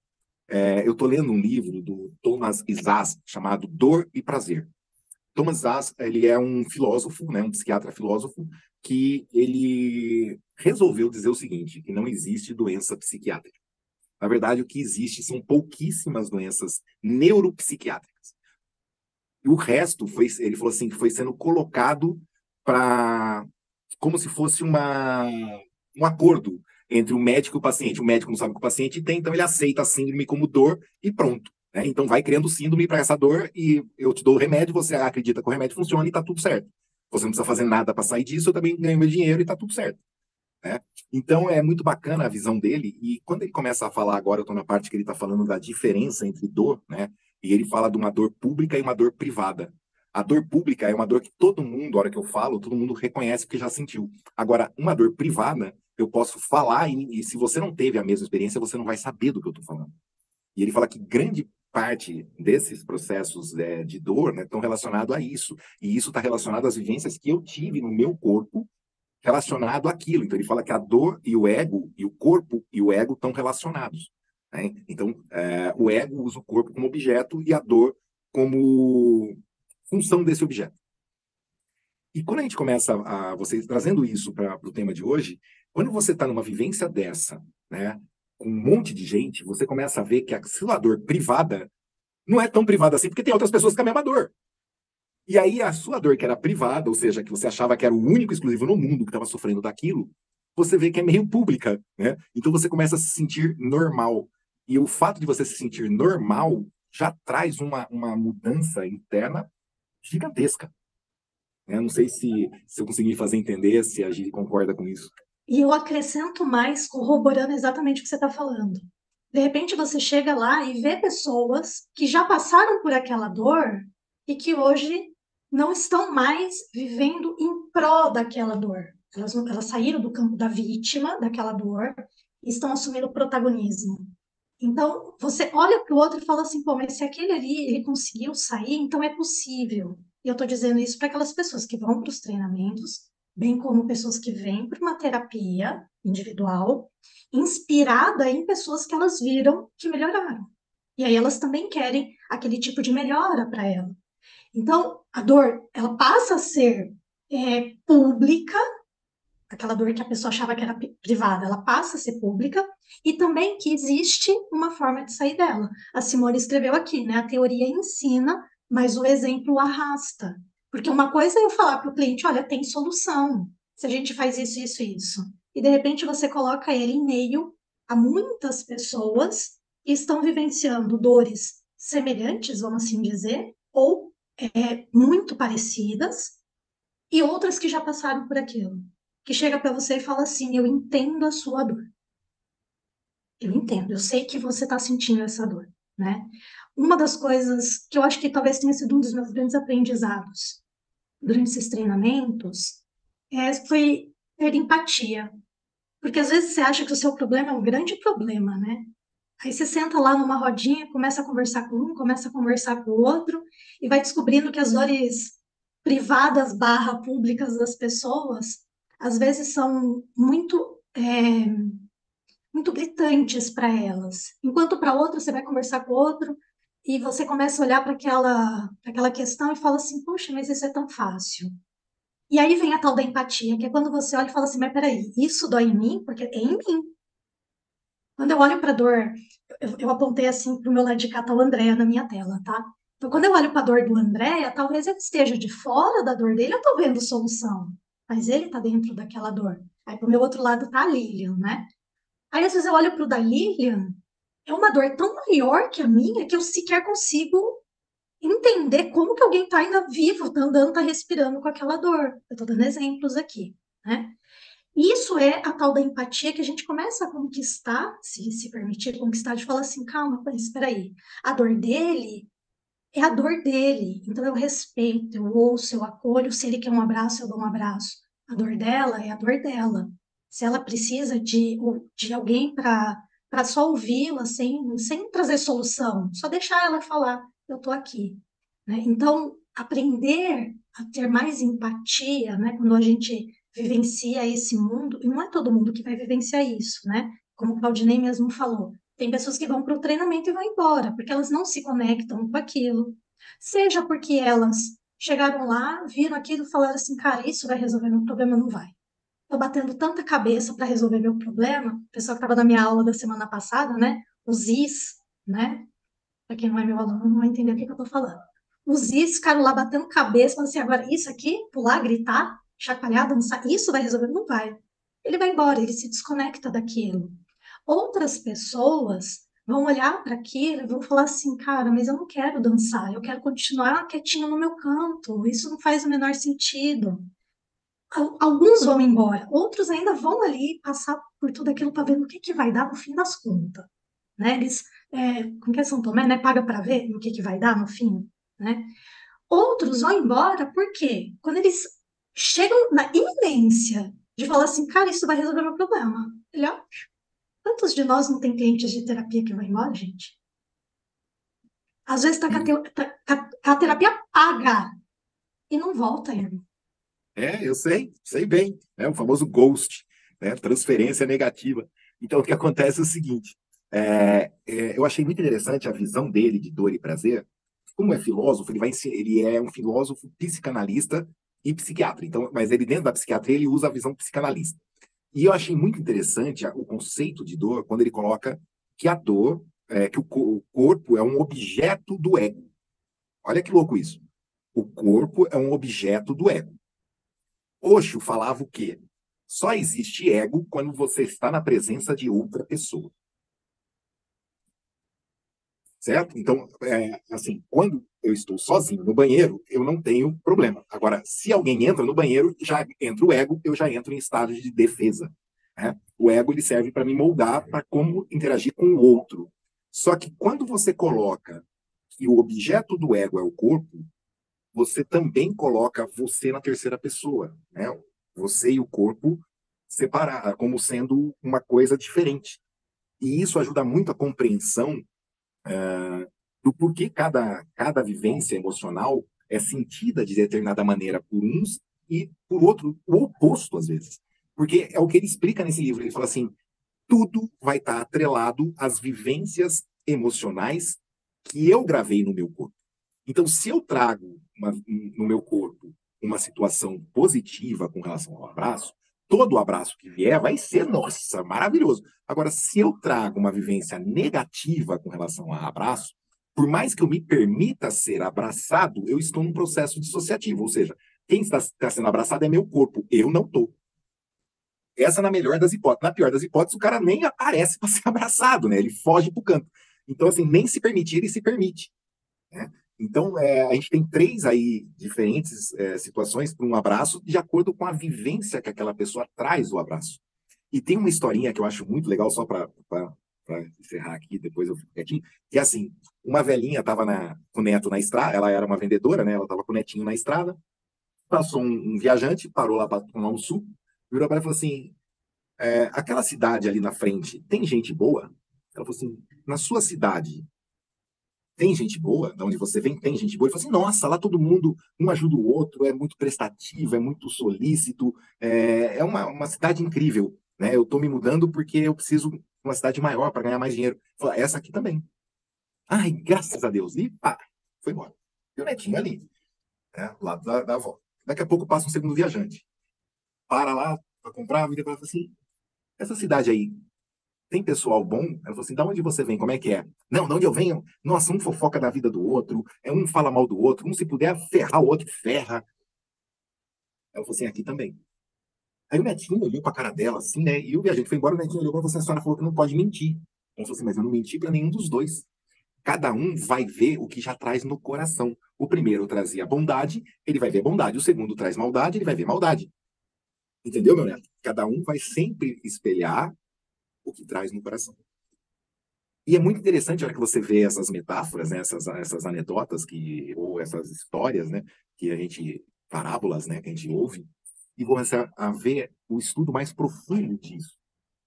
eu estou lendo um livro do Thomas Szasz chamado Dor e Prazer. Thomas Szasz, ele é um filósofo, né, um psiquiatra filósofo, que ele resolveu dizer o seguinte, que não existe doença psiquiátrica. Na verdade, o que existe são pouquíssimas doenças neuropsiquiátricas. E o resto, ele falou assim, que foi sendo colocado como se fosse um acordo entre o médico e o paciente. O médico não sabe o que o paciente tem, então ele aceita a síndrome como dor e pronto. Né? Então vai criando síndrome para essa dor e eu te dou o remédio, você acredita que o remédio funciona e está tudo certo. Você não precisa fazer nada para sair disso, eu também ganho meu dinheiro e está tudo certo. Né? Então é muito bacana a visão dele, e quando ele começa a falar, agora eu estou na parte que ele está falando da diferença entre dor, né? E ele fala de uma dor pública e uma dor privada. A dor pública é uma dor que todo mundo, a hora que eu falo, todo mundo reconhece porque já sentiu. Agora, uma dor privada, eu posso falar e se você não teve a mesma experiência, você não vai saber do que eu estou falando. E ele fala que grande parte desses processos de dor, né, estão relacionados a isso. E isso está relacionado às vivências que eu tive no meu corpo relacionado àquilo. Então, ele fala que a dor e o ego, e o corpo e o ego estão relacionados. Né? Então, o ego usa o corpo como objeto e a dor como função desse objeto. E quando a gente começa vocês trazendo isso para o tema de hoje, quando você está numa vivência dessa, né, com um monte de gente, você começa a ver que a sua dor privada não é tão privada assim, porque tem outras pessoas com a mesma dor. E aí a sua dor que era privada, ou seja, que você achava que era o único exclusivo no mundo que estava sofrendo daquilo, você vê que é meio pública, né? Então você começa a se sentir normal. E o fato de você se sentir normal já traz uma mudança interna gigantesca. Eu não sei se eu consegui fazer entender, se a Giri concorda com isso. E eu acrescento mais, corroborando exatamente o que você está falando. De repente você chega lá e vê pessoas que já passaram por aquela dor e que hoje não estão mais vivendo em prol daquela dor. Elas saíram do campo da vítima daquela dor e estão assumindo o protagonismo. Então, você olha para o outro e fala assim, pô, mas se aquele ali, ele conseguiu sair, então é possível. E eu estou dizendo isso para aquelas pessoas que vão para os treinamentos, bem como pessoas que vêm para uma terapia individual, inspirada em pessoas que elas viram que melhoraram. E aí elas também querem aquele tipo de melhora para ela. Então, a dor, ela passa a ser pública, aquela dor que a pessoa achava que era privada, ela passa a ser pública, e também que existe uma forma de sair dela. A Simone escreveu aqui, né? A teoria ensina, mas o exemplo arrasta. Porque uma coisa é eu falar para o cliente, olha, tem solução, se a gente faz isso, isso, isso. E de repente você coloca ele em meio a muitas pessoas que estão vivenciando dores semelhantes, vamos assim dizer, ou muito parecidas, e outras que já passaram por aquilo. Que chega para você e fala assim, eu entendo a sua dor. Eu entendo, eu sei que você está sentindo essa dor, né? Uma das coisas que eu acho que talvez tenha sido um dos meus grandes aprendizados durante esses treinamentos foi ter empatia. Porque às vezes você acha que o seu problema é um grande problema, né? Aí você senta lá numa rodinha, começa a conversar com um, começa a conversar com o outro, e vai descobrindo que as dores privadas / públicas das pessoas, às vezes são muito gritantes para elas. Enquanto para outro, você vai conversar com outro, e você começa a olhar para aquela questão e fala assim, puxa, mas isso é tão fácil. E aí vem a tal da empatia, que é quando você olha e fala assim, mas peraí, isso dói em mim? Porque é em mim. Quando eu olho para a dor, eu apontei assim para o meu lado de cá, tá o Andréa na minha tela, tá? Então, quando eu olho para a dor do Andréa, talvez ele esteja de fora da dor dele, eu estou vendo solução, mas ele está dentro daquela dor. Aí, para o meu outro lado, tá a Lilian, né? Aí, às vezes, eu olho para o da Lilian, é uma dor tão maior que a minha que eu sequer consigo entender como que alguém está ainda vivo, está andando, está respirando com aquela dor. Eu estou dando exemplos aqui, né? Isso é a tal da empatia que a gente começa a conquistar, se permitir conquistar, de falar assim, calma, mas espera aí, a dor dele é a dor dele, então eu respeito, eu ouço, eu acolho, se ele quer um abraço, eu dou um abraço. A dor dela é a dor dela. Se ela precisa de alguém para só ouvi-la, sem trazer solução, só deixar ela falar, eu estou aqui. Né? Então, aprender a ter mais empatia, né? Quando a gente vivencia esse mundo, e não é todo mundo que vai vivenciar isso, né? Como o Claudinei mesmo falou, tem pessoas que vão para o treinamento e vão embora, porque elas não se conectam com aquilo. Seja porque elas chegaram lá, viram aquilo e falaram assim, cara, isso vai resolver meu problema? Não vai. Estou batendo tanta cabeça para resolver meu problema. O pessoal que estava na minha aula da semana passada, né? Os Is, né? Para quem não é meu aluno, não vai entender o que eu estou falando. Os Is ficaram lá batendo cabeça, falando assim, agora isso aqui, pular, gritar, chacoalhar, dançar, isso vai resolver? Não vai. Ele vai embora, ele se desconecta daquilo. Outras pessoas vão olhar para aquilo e vão falar assim, cara, mas eu não quero dançar, eu quero continuar quietinho no meu canto, isso não faz o menor sentido. Alguns vão embora, outros ainda vão ali passar por tudo aquilo para ver no que vai dar no fim das contas. Né? Eles, como que é São Tomé, né? Paga para ver no que vai dar no fim. Né? Outros vão embora porque quando eles chegam na iminência de falar assim, cara, isso vai resolver meu problema. Ele, ó, quantos de nós não tem clientes de terapia que vão embora, gente? Às vezes tá com a terapia paga e não volta, irmão. Eu sei bem. É o famoso ghost, né? Transferência negativa. Então, o que acontece é o seguinte. Eu achei muito interessante a visão dele de dor e prazer. Como é filósofo, ele é um filósofo psicanalista e psiquiatra. Então, mas ele, dentro da psiquiatria, ele usa a visão psicanalista. E eu achei muito interessante o conceito de dor quando ele coloca que a dor, que o corpo é um objeto do ego. Olha que louco isso. O corpo é um objeto do ego. Osho falava o quê? Só existe ego quando você está na presença de outra pessoa. Certo? Então, assim, quando eu estou sozinho no banheiro, eu não tenho problema. Agora, se alguém entra no banheiro, já entra o ego, eu já entro em estado de defesa. Né? O ego ele serve para me moldar para como interagir com o outro. Só que quando você coloca que o objeto do ego é o corpo, você também coloca você na terceira pessoa. Né? Você e o corpo separar, como sendo uma coisa diferente. E isso ajuda muito a compreensão do porquê cada vivência emocional é sentida de determinada maneira por uns e por outro, o oposto, às vezes. Porque é o que ele explica nesse livro. Ele fala assim, tudo vai estar atrelado às vivências emocionais que eu gravei no meu corpo. Então, se eu trago no meu corpo uma situação positiva com relação ao abraço, todo abraço que vier vai ser, nossa, maravilhoso. Agora, se eu trago uma vivência negativa com relação ao abraço, por mais que eu me permita ser abraçado, eu estou num processo dissociativo. Ou seja, quem está sendo abraçado é meu corpo, eu não estou. Essa na melhor das hipóteses. Na pior das hipóteses, o cara nem aparece para ser abraçado, né? Ele foge para o canto. Então, assim, nem se permitir, ele se permite. Né? Então, a gente tem 3 aí diferentes situações para um abraço de acordo com a vivência que aquela pessoa traz do abraço. E tem uma historinha que eu acho muito legal, só para encerrar aqui, depois eu fico quietinho, que é assim, uma velhinha estava com o neto na estrada, ela era uma vendedora, né? Ela estava com o netinho na estrada, passou um viajante, parou lá para tomar um suco, virou para ela e falou assim, aquela cidade ali na frente, tem gente boa? Ela falou assim, na sua cidade, tem gente boa? De onde você vem, tem gente boa? Ele falou assim, nossa, lá todo mundo, um ajuda o outro, é muito prestativo, é muito solícito, é uma cidade incrível, né? Eu estou me mudando porque eu preciso de uma cidade maior para ganhar mais dinheiro. Falei, essa aqui também. Ai, graças a Deus. E pá, foi embora. E o netinho ali, né? Lá da avó. Daqui a pouco passa um segundo viajante. Para lá para comprar, e depois fala assim, essa cidade aí, tem pessoal bom? Ela falou assim, da onde você vem? Como é que é? Não, de onde eu venho? Nossa, um fofoca da vida do outro, um fala mal do outro, um se puder ferrar o outro, ferra. Ela falou assim, aqui também. Aí o netinho olhou pra cara dela, assim, né? E o viajante foi embora, o netinho olhou pra você, a senhora falou que não pode mentir. Ela falou assim, mas eu não menti pra nenhum dos dois. Cada um vai ver o que já traz no coração. O primeiro trazia bondade, ele vai ver bondade. O segundo traz maldade, ele vai ver maldade. Entendeu, meu neto? Cada um vai sempre espelhar o que traz no coração. E é muito interessante a hora que você vê essas metáforas, né, essas anedotas ou essas histórias, né, que a gente, parábolas, né, que a gente ouve, e começa a ver o estudo mais profundo disso.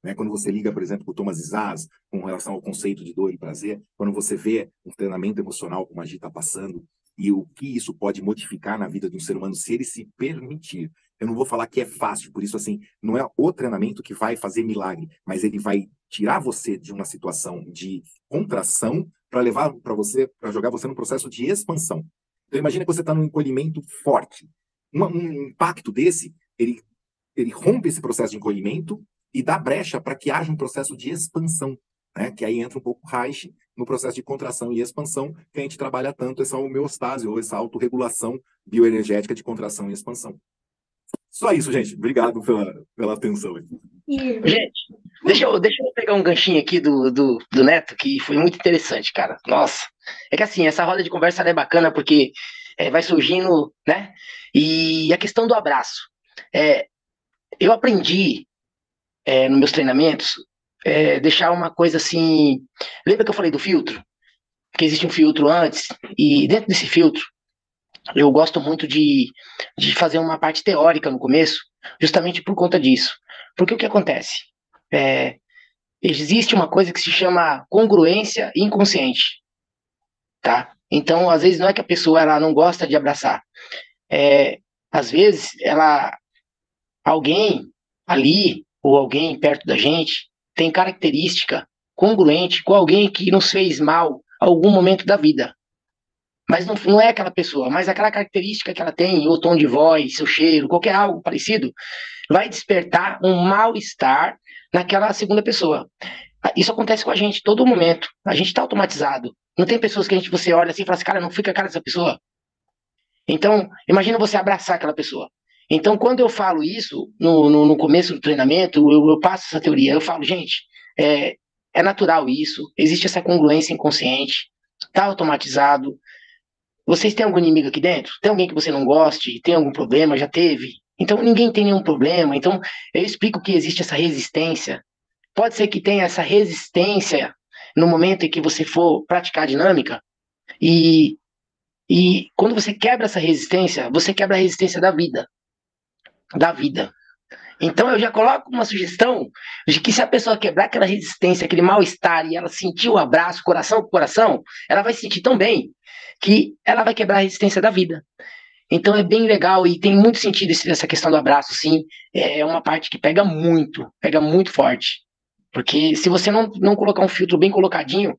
Né? Quando você liga, por exemplo, com o Thomas Szasz, com relação ao conceito de dor e prazer, quando você vê um treinamento emocional como a gente está passando, e o que isso pode modificar na vida de um ser humano se ele se permitir. Eu não vou falar que é fácil, por isso, assim, não é o treinamento que vai fazer milagre, mas ele vai tirar você de uma situação de contração para levar para jogar você num processo de expansão. Então, imagina que você está num encolhimento forte. Um impacto desse, ele rompe esse processo de encolhimento e dá brecha para que haja um processo de expansão, né? Que aí entra um pouco o Reich no processo de contração e expansão, que a gente trabalha tanto essa homeostase, ou essa autorregulação bioenergética de contração e expansão. Só isso, gente. Obrigado pela atenção. Gente, deixa eu pegar um ganchinho aqui do Neto, que foi muito interessante, cara. Nossa, é que assim, essa roda de conversa é bacana porque vai surgindo, né? E a questão do abraço. Eu aprendi nos meus treinamentos deixar uma coisa assim. Lembra que eu falei do filtro? Que existe um filtro antes, e dentro desse filtro eu gosto muito de fazer uma parte teórica no começo, justamente por conta disso. Porque o que acontece? Existe uma coisa que se chama congruência inconsciente, tá? Então, às vezes, não é que a pessoa ela não gosta de abraçar. Às vezes, alguém ali, ou alguém perto da gente, tem característica congruente com alguém que nos fez mal a algum momento da vida. mas não é aquela pessoa, mas aquela característica que ela tem, o tom de voz, seu cheiro, qualquer algo parecido, vai despertar um mal-estar naquela segunda pessoa. Isso acontece com a gente todo momento. A gente está automatizado. Não tem pessoas que você olha assim e fala assim, cara, não fica a cara dessa pessoa. Então, imagina você abraçar aquela pessoa. Então, quando eu falo isso, no começo do treinamento, eu passo essa teoria. Eu falo, gente, é natural isso, existe essa congruência inconsciente, está automatizado. Vocês têm algum inimigo aqui dentro? Tem alguém que você não goste? Tem algum problema? Já teve? Então, ninguém tem nenhum problema. Então, eu explico que existe essa resistência. Pode ser que tenha essa resistência no momento em que você for praticar a dinâmica, e, e quando você quebra essa resistência, você quebra a resistência da vida. Da vida. Então eu já coloco uma sugestão de que se a pessoa quebrar aquela resistência, aquele mal-estar, e ela sentir o abraço, coração com coração, ela vai se sentir tão bem que ela vai quebrar a resistência da vida. Então é bem legal e tem muito sentido essa questão do abraço, sim. É uma parte que pega muito forte. Porque se você não colocar um filtro bem colocadinho,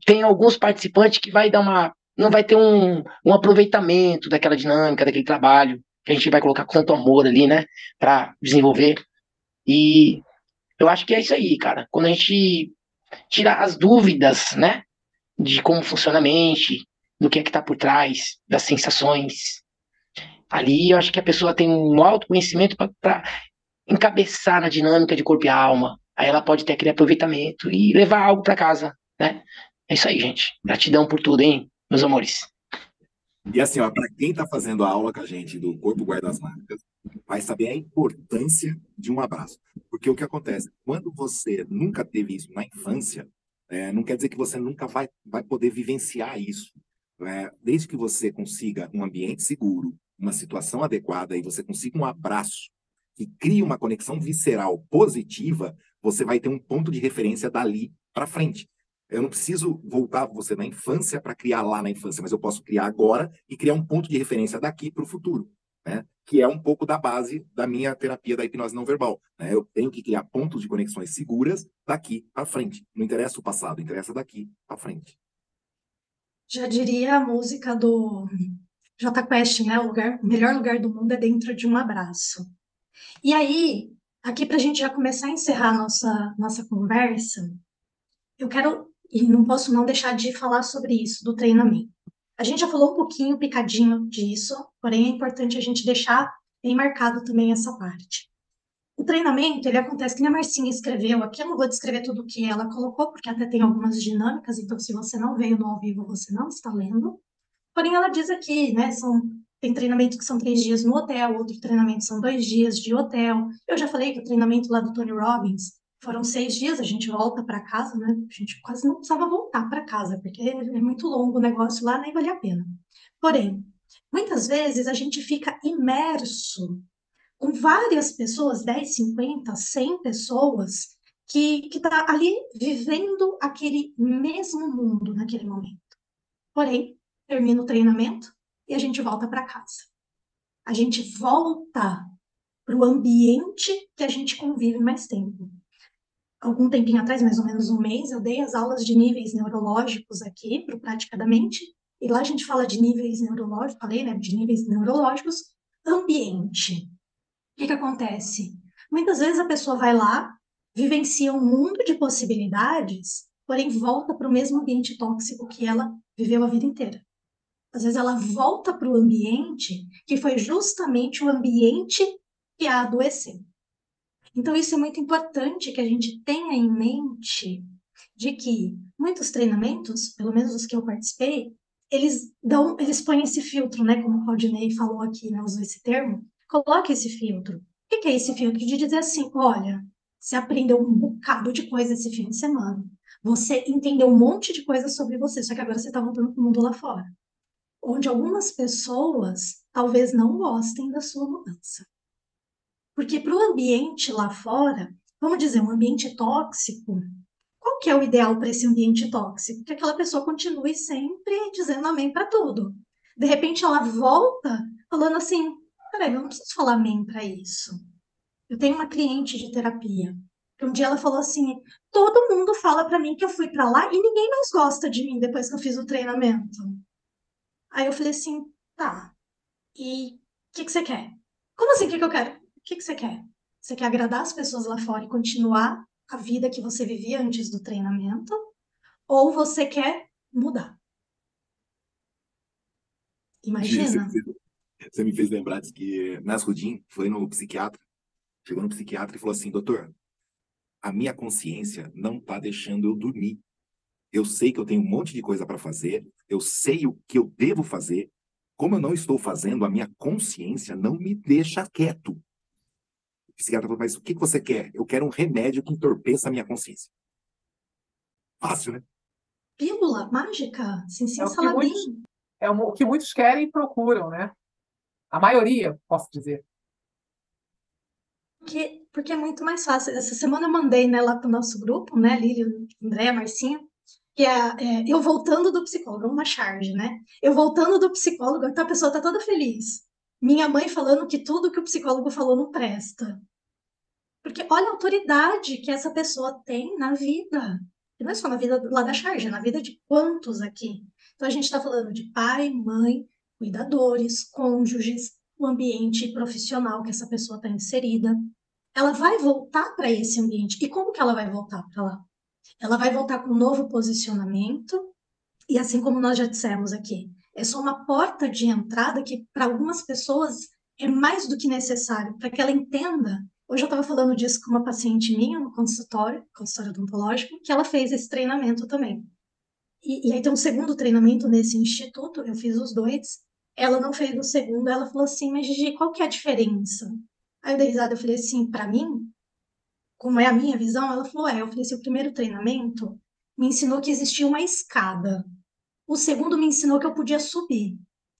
tem alguns participantes que não vai ter um aproveitamento daquela dinâmica, daquele trabalho que a gente vai colocar com tanto amor ali, né, para desenvolver. E eu acho que é isso aí, cara. Quando a gente tira as dúvidas, né, de como funciona a mente, do que é que tá por trás, das sensações, ali eu acho que a pessoa tem um autoconhecimento para encabeçar na dinâmica de corpo e alma. Aí ela pode ter aquele aproveitamento e levar algo para casa, né? É isso aí, gente. Gratidão por tudo, hein, meus amores. E assim, ó, para quem está fazendo a aula com a gente do Corpo Guarda as Marcas, vai saber a importância de um abraço. Porque o que acontece? Quando você nunca teve isso na infância, não quer dizer que você nunca vai poder vivenciar isso. Desde que você consiga um ambiente seguro, uma situação adequada e você consiga um abraço que crie uma conexão visceral positiva, você vai ter um ponto de referência dali para frente. Eu não preciso voltar você na infância para criar lá na infância, mas eu posso criar agora e criar um ponto de referência daqui para o futuro, né? Que é um pouco da base da minha terapia da hipnose não verbal, né? Eu tenho que criar pontos de conexões seguras daqui para frente. Não interessa o passado, interessa daqui para frente. Já diria a música do Jota Quest, né? O melhor lugar do mundo é dentro de um abraço. E aí, aqui para a gente já começar a encerrar nossa conversa, eu quero, e não posso não deixar de falar sobre isso, do treinamento. A gente já falou um pouquinho, picadinho disso, porém é importante a gente deixar bem marcado também essa parte. O treinamento, ele acontece, que nem a Marcinha escreveu aqui, eu não vou descrever tudo o que ela colocou, porque até tem algumas dinâmicas, então se você não veio no ao vivo, você não está lendo. Porém, ela diz aqui, né, tem treinamentos que são 3 dias no hotel, outro treinamento são 2 dias de hotel. Eu já falei que o treinamento lá do Tony Robbins foram 6 dias, a gente volta para casa, né? A gente quase não precisava voltar para casa, porque é muito longo o negócio lá, nem vale a pena. Porém, muitas vezes a gente fica imerso com várias pessoas, 10, 50, 100 pessoas, que tá ali vivendo aquele mesmo mundo naquele momento. Porém, termina o treinamento e a gente volta para casa. A gente volta para o ambiente que a gente convive mais tempo. Algum tempinho atrás, mais ou menos um mês, eu dei as aulas de níveis neurológicos aqui para o Prática da Mente, e lá a gente fala de níveis neurológicos, falei, né, de níveis neurológicos, ambiente. O que acontece? Muitas vezes a pessoa vai lá, vivencia um mundo de possibilidades, porém volta para o mesmo ambiente tóxico que ela viveu a vida inteira. Às vezes ela volta para o ambiente que foi justamente o ambiente que a adoeceu. Então isso é muito importante que a gente tenha em mente de que muitos treinamentos, pelo menos os que eu participei, eles põem esse filtro, né? Como o Claudinei falou aqui, né? Usou esse termo. Coloque esse filtro. O que é esse filtro? De dizer assim, olha, você aprendeu um bocado de coisa esse fim de semana. Você entendeu um monte de coisa sobre você, só que agora você está voltando para o mundo lá fora. Onde algumas pessoas talvez não gostem da sua mudança. Porque para o ambiente lá fora, vamos dizer, um ambiente tóxico, qual que é o ideal para esse ambiente tóxico? Que aquela pessoa continue sempre dizendo amém para tudo. De repente ela volta falando assim, peraí, eu não preciso falar amém para isso. Eu tenho uma cliente de terapia, que um dia ela falou assim, todo mundo fala para mim que eu fui para lá e ninguém mais gosta de mim depois que eu fiz o treinamento. Aí eu falei assim, tá, e o que você quer? Como assim, o que eu quero? O que você quer? Você quer agradar as pessoas lá fora e continuar a vida que você vivia antes do treinamento? Ou você quer mudar? Gi, Imagina. você me fez lembrar de que Nasruddin foi no psiquiatra, chegou no psiquiatra e falou assim, doutor, a minha consciência não está deixando eu dormir. Eu sei que eu tenho um monte de coisa para fazer, eu sei o que eu devo fazer. Como eu não estou fazendo, a minha consciência não me deixa quieto. O psiquiatra falou, mas o que você quer? Eu quero um remédio que entorpeça a minha consciência. Fácil, né? Pílula mágica, sim, sim, É o que muitos, Saladin. o que muitos querem e procuram, né? A maioria, posso dizer. Porque é muito mais fácil. Essa semana eu mandei, né, lá pro nosso grupo, né, Lília, André, Marcinha, que eu voltando do psicólogo, uma charge, né? Eu voltando do psicólogo, então a pessoa tá toda feliz. Minha mãe falando que tudo que o psicólogo falou não presta. Porque olha a autoridade que essa pessoa tem na vida. E não é só na vida lá da charge, é na vida de quantos aqui. Então a gente está falando de pai, mãe, cuidadores, cônjuges, o ambiente profissional que essa pessoa está inserida. Ela vai voltar para esse ambiente. E como que ela vai voltar para lá? Ela vai voltar com um novo posicionamento, e assim como nós já dissemos aqui, é só uma porta de entrada que para algumas pessoas é mais do que necessário para que ela entenda. Hoje eu estava falando disso com uma paciente minha no consultório odontológico, que ela fez esse treinamento também. E aí tem um segundo treinamento nesse instituto, eu fiz os dois. Ela não fez o segundo, ela falou assim, mas Gigi, qual que é a diferença? Aí eu dei risada, eu falei assim, para mim, como é a minha visão, ela falou, eu falei assim, o primeiro treinamento me ensinou que existia uma escada. O segundo me ensinou que eu podia subir.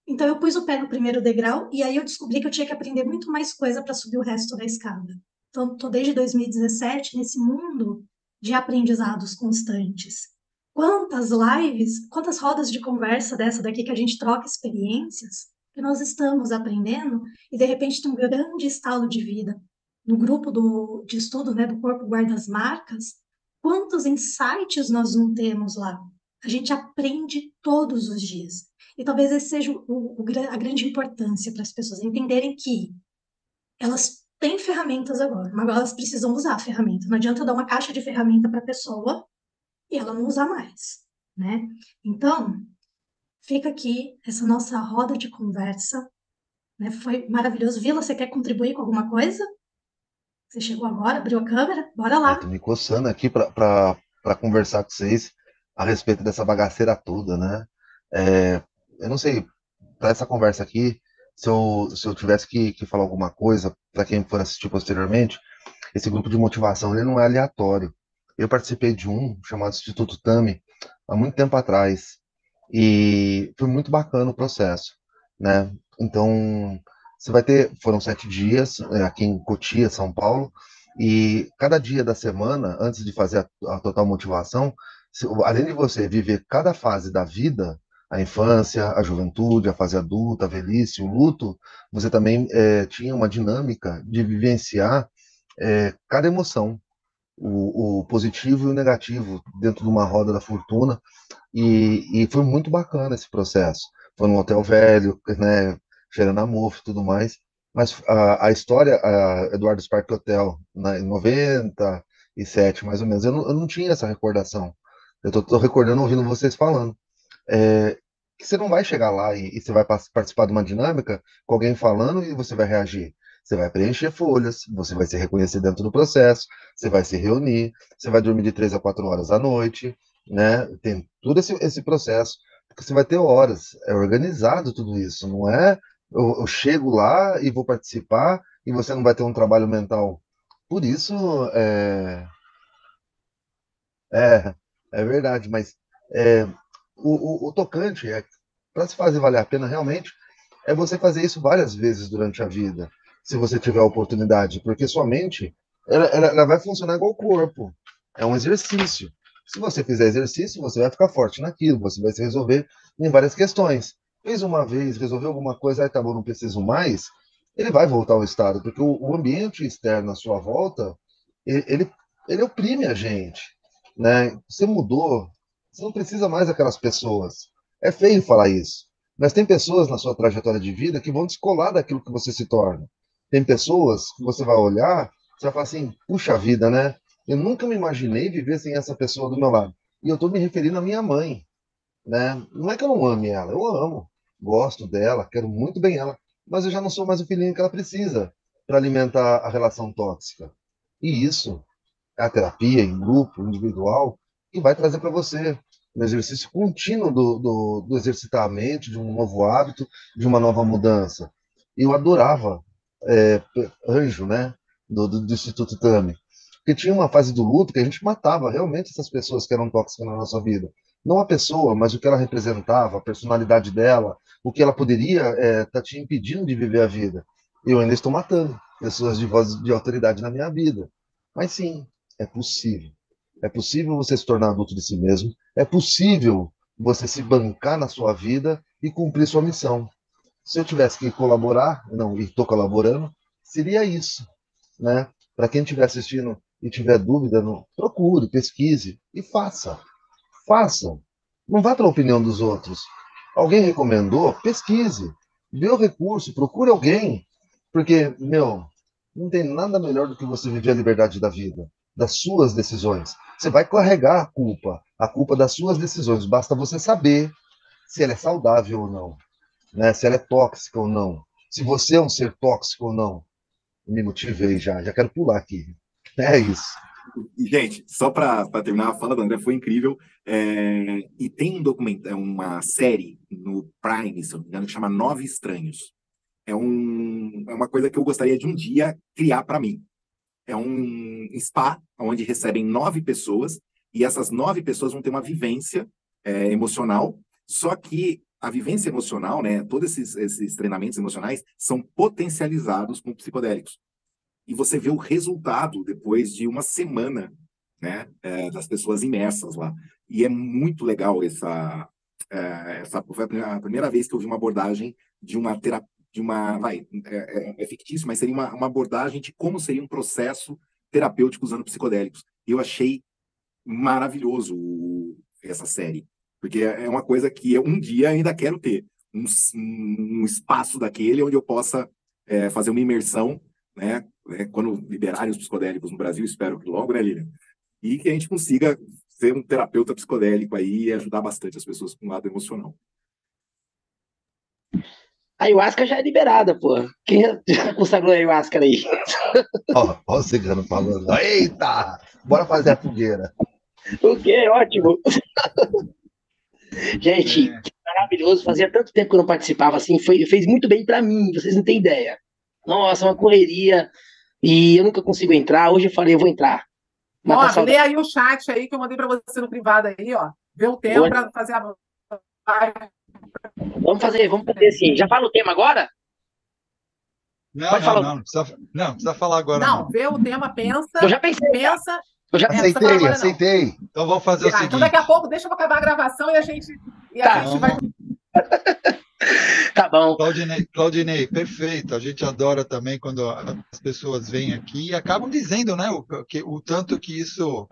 Então eu pus o pé no primeiro degrau e aí eu descobri que eu tinha que aprender muito mais coisa para subir o resto da escada. Então estou desde 2017 nesse mundo de aprendizados constantes. Quantas lives, quantas rodas de conversa dessa daqui que a gente troca experiências, que nós estamos aprendendo e de repente tem um grande estalo de vida no grupo de estudo, né, do Corpo Guarda as Marcas. Quantos insights nós não temos lá? A gente aprende todos os dias. E talvez esse seja a grande importância para as pessoas entenderem que elas têm ferramentas agora, mas agora elas precisam usar a ferramenta. Não adianta dar uma caixa de ferramenta para a pessoa e ela não usar mais, né? Então, fica aqui essa nossa roda de conversa, né? Foi maravilhoso. Vila, você quer contribuir com alguma coisa? Você chegou agora, abriu a câmera? Bora lá. Tô me coçando aqui para conversar com vocês a respeito dessa bagaceira toda, né? É, eu não sei, para essa conversa aqui, se eu tivesse que falar alguma coisa, para quem for assistir posteriormente, esse grupo de motivação ele não é aleatório. Eu participei de um chamado Instituto Tami há muito tempo atrás e foi muito bacana o processo, né? Então, você vai ter, foram 7 dias aqui em Cotia, São Paulo, e cada dia da semana, antes de fazer a total motivação, além de você viver cada fase da vida, a infância, a juventude, a fase adulta, a velhice, o luto, você também tinha uma dinâmica de vivenciar cada emoção, o positivo e o negativo, dentro de uma roda da fortuna, e foi muito bacana esse processo. Foi num hotel velho, né, cheirando a mofo e tudo mais, mas a história, a Eduardo Spark Hotel, em 97, mais ou menos, eu não tinha essa recordação. Eu tô recordando ouvindo vocês falando. Que você não vai chegar lá e você vai participar de uma dinâmica com alguém falando e você vai reagir. Você vai preencher folhas, você vai se reconhecer dentro do processo, você vai se reunir, você vai dormir de 3 a 4 horas à noite, né? Tem todo esse processo, porque você vai ter horas, é organizado tudo isso, não é eu chego lá e vou participar e você não vai ter um trabalho mental. Por isso, é, é verdade, mas é, o tocante, para se fazer valer a pena realmente, é você fazer isso várias vezes durante a vida, se você tiver a oportunidade, porque sua mente, ela vai funcionar igual o corpo, é um exercício. Se você fizer exercício, você vai ficar forte naquilo, você vai se resolver em várias questões. Fez uma vez, resolveu alguma coisa, aí tá bom, não preciso mais, ele vai voltar ao estado, porque o ambiente externo à sua volta, ele, ele oprime a gente, né? Você mudou, você não precisa mais daquelas pessoas. É feio falar isso, Mas tem pessoas na sua trajetória de vida que vão descolar daquilo que você se torna. Tem pessoas que você vai olhar, você vai falar assim, puxa vida, né? Eu nunca me imaginei viver sem essa pessoa do meu lado. E eu estou me referindo à minha mãe, né? Não é que eu não ame ela, eu amo, gosto dela, quero muito bem ela, mas eu já não sou mais o filhinho que ela precisa para alimentar a relação tóxica. E isso é a terapia em grupo, individual, que vai trazer para você um exercício contínuo do exercitar a mente, de um novo hábito, de uma nova mudança. Eu adorava Anjo, né, do Instituto Tami, porque tinha uma fase do luto que a gente matava realmente essas pessoas que eram tóxicas na nossa vida. Não a pessoa, mas o que ela representava, a personalidade dela, o que ela poderia estar te impedindo de viver a vida. Eu ainda estou matando pessoas de voz de autoridade na minha vida. Mas sim, é possível. É possível você se tornar adulto de si mesmo. É possível você se bancar na sua vida e cumprir sua missão. Se eu tivesse que colaborar, não, e estou colaborando, seria isso, né? Para quem estiver assistindo e tiver dúvida, não, procure, pesquise e faça. Faça. Não vá pela opinião dos outros. Alguém recomendou? Pesquise. Vê o recurso, procure alguém. Porque, meu, não tem nada melhor do que você viver a liberdade da vida, das suas decisões. Você vai carregar a culpa das suas decisões. Basta você saber se ela é saudável ou não, né? Se ela é tóxica ou não. Se você é um ser tóxico ou não. Me motivei já quero pular aqui. É isso. E, gente, só para terminar a fala do André, foi incrível. E tem um documentário, uma série no Prime, se eu não me engano, que chama Nove Estranhos. É uma coisa que eu gostaria de um dia criar para mim. É um spa onde recebem 9 pessoas e essas 9 pessoas vão ter uma vivência emocional. Só que a vivência emocional, né, todos esses treinamentos emocionais são potencializados com psicodélicos. E você vê o resultado depois de uma semana, né, das pessoas imersas lá. E é muito legal essa foi a primeira vez que eu vi uma abordagem de uma terapia, é fictício, mas seria uma abordagem de como seria um processo terapêutico usando psicodélicos. E eu achei maravilhoso essa série, porque é uma coisa que eu um dia ainda quero ter, um espaço daquele onde eu possa fazer uma imersão, né, quando liberarem os psicodélicos no Brasil, espero que logo, né, Lilian? E que a gente consiga ser um terapeuta psicodélico aí e ajudar bastante as pessoas com o lado emocional. A ayahuasca já é liberada, pô. Quem já consagrou a ayahuasca aí? Ó o cigano falando. Eita! Bora fazer a fogueira. O quê? Ótimo. Gente, que maravilhoso. Fazia tanto tempo que eu não participava assim. Fez muito bem pra mim, vocês não têm ideia. Nossa, uma correria. E eu nunca consigo entrar. Hoje eu falei, eu vou entrar. Ó, lê aí o chat aí que eu mandei pra você no privado aí, ó. Vê o tema pra fazer a live. Vamos fazer assim. Já fala o tema agora? Não precisa falar agora. Não, vê o tema, pensa. Eu já pensei. Pensa. Aceitei. Então vamos fazer o seguinte. Então daqui a pouco, deixa eu acabar a gravação e a gente vai... Tá bom. Claudinei, perfeito. A gente adora também quando as pessoas vêm aqui e acabam dizendo, né, o tanto que isso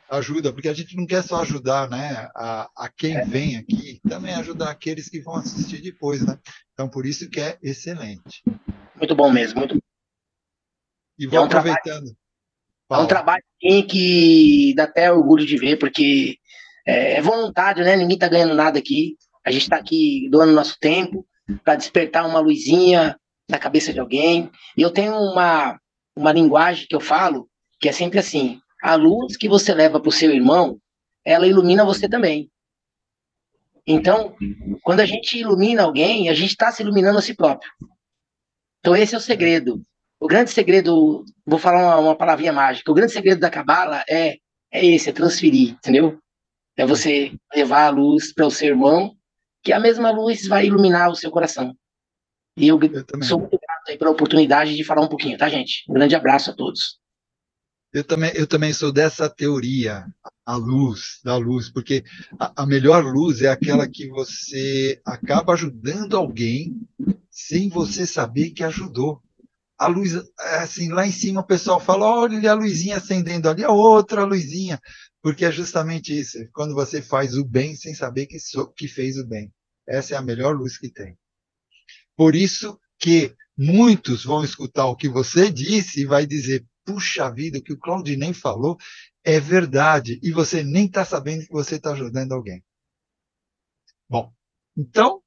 ajuda, porque a gente não quer só ajudar, né, a quem vem aqui, também ajudar aqueles que vão assistir depois, né? Então, por isso que é excelente. Muito bom mesmo, muito bom. E vou aproveitando. É um trabalho que dá até orgulho de ver, porque é voluntário, né? Ninguém está ganhando nada aqui. A gente está aqui doando nosso tempo para despertar uma luzinha na cabeça de alguém. E eu tenho uma linguagem que eu falo, que é sempre assim: a luz que você leva para o seu irmão, ela ilumina você também. Então, quando a gente ilumina alguém, a gente está se iluminando a si próprio. Então, esse é o segredo. O grande segredo, vou falar uma palavrinha mágica, o grande segredo da Cabala é esse, é transferir, entendeu? É você levar a luz para o seu irmão, que a mesma luz vai iluminar o seu coração. E eu sou muito grato aí pela oportunidade de falar um pouquinho, tá, gente? Um grande abraço a todos. Eu também sou dessa teoria, da luz, porque a melhor luz é aquela que você acaba ajudando alguém sem você saber que ajudou. A luz, assim, lá em cima o pessoal fala, olha a luzinha acendendo ali, a outra luzinha, porque é justamente isso, quando você faz o bem sem saber que fez o bem. Essa é a melhor luz que tem. Por isso que muitos vão escutar o que você disse e vai dizer, puxa vida, o que o Claudinei falou é verdade, e você nem está sabendo que você está ajudando alguém. Bom, então,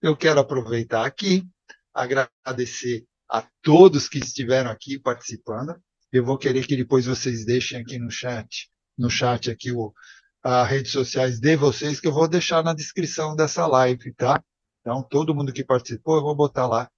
eu quero aproveitar aqui, agradecer a todos que estiveram aqui participando. Eu vou querer que depois vocês deixem aqui no chat aqui as redes sociais de vocês, que eu vou deixar na descrição dessa live, tá? Então, todo mundo que participou, eu vou botar lá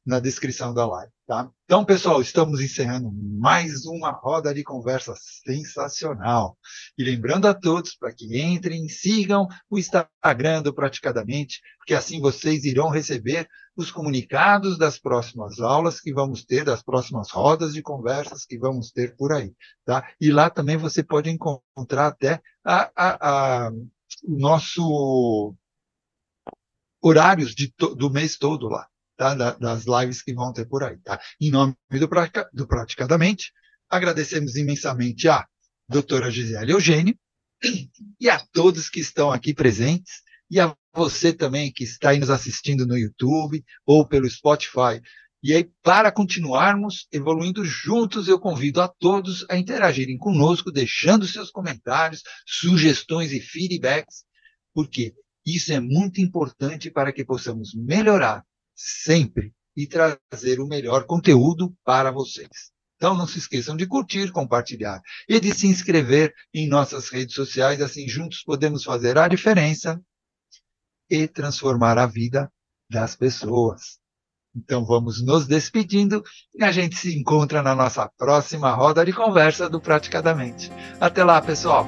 na descrição da live, tá? Então, pessoal, estamos encerrando mais uma roda de conversa sensacional. E lembrando a todos para que entrem e sigam o Instagram do Praticadamente, porque assim vocês irão receber os comunicados das próximas aulas que vamos ter, das próximas rodas de conversas que vamos ter por aí, tá? E lá também você pode encontrar até o nosso horários do mês todo lá, tá? Das lives que vão ter por aí, tá? Em nome do Praticadamente, agradecemos imensamente a doutora Gisele Eugênio e a todos que estão aqui presentes e a você também que está aí nos assistindo no YouTube ou pelo Spotify. E aí, para continuarmos evoluindo juntos, eu convido a todos a interagirem conosco, deixando seus comentários, sugestões e feedbacks, porque isso é muito importante para que possamos melhorar sempre e trazer o melhor conteúdo para vocês. Então, não se esqueçam de curtir, compartilhar e de se inscrever em nossas redes sociais. Assim, juntos podemos fazer a diferença e transformar a vida das pessoas. Então, vamos nos despedindo e a gente se encontra na nossa próxima roda de conversa do Praticadamente. Até lá, pessoal!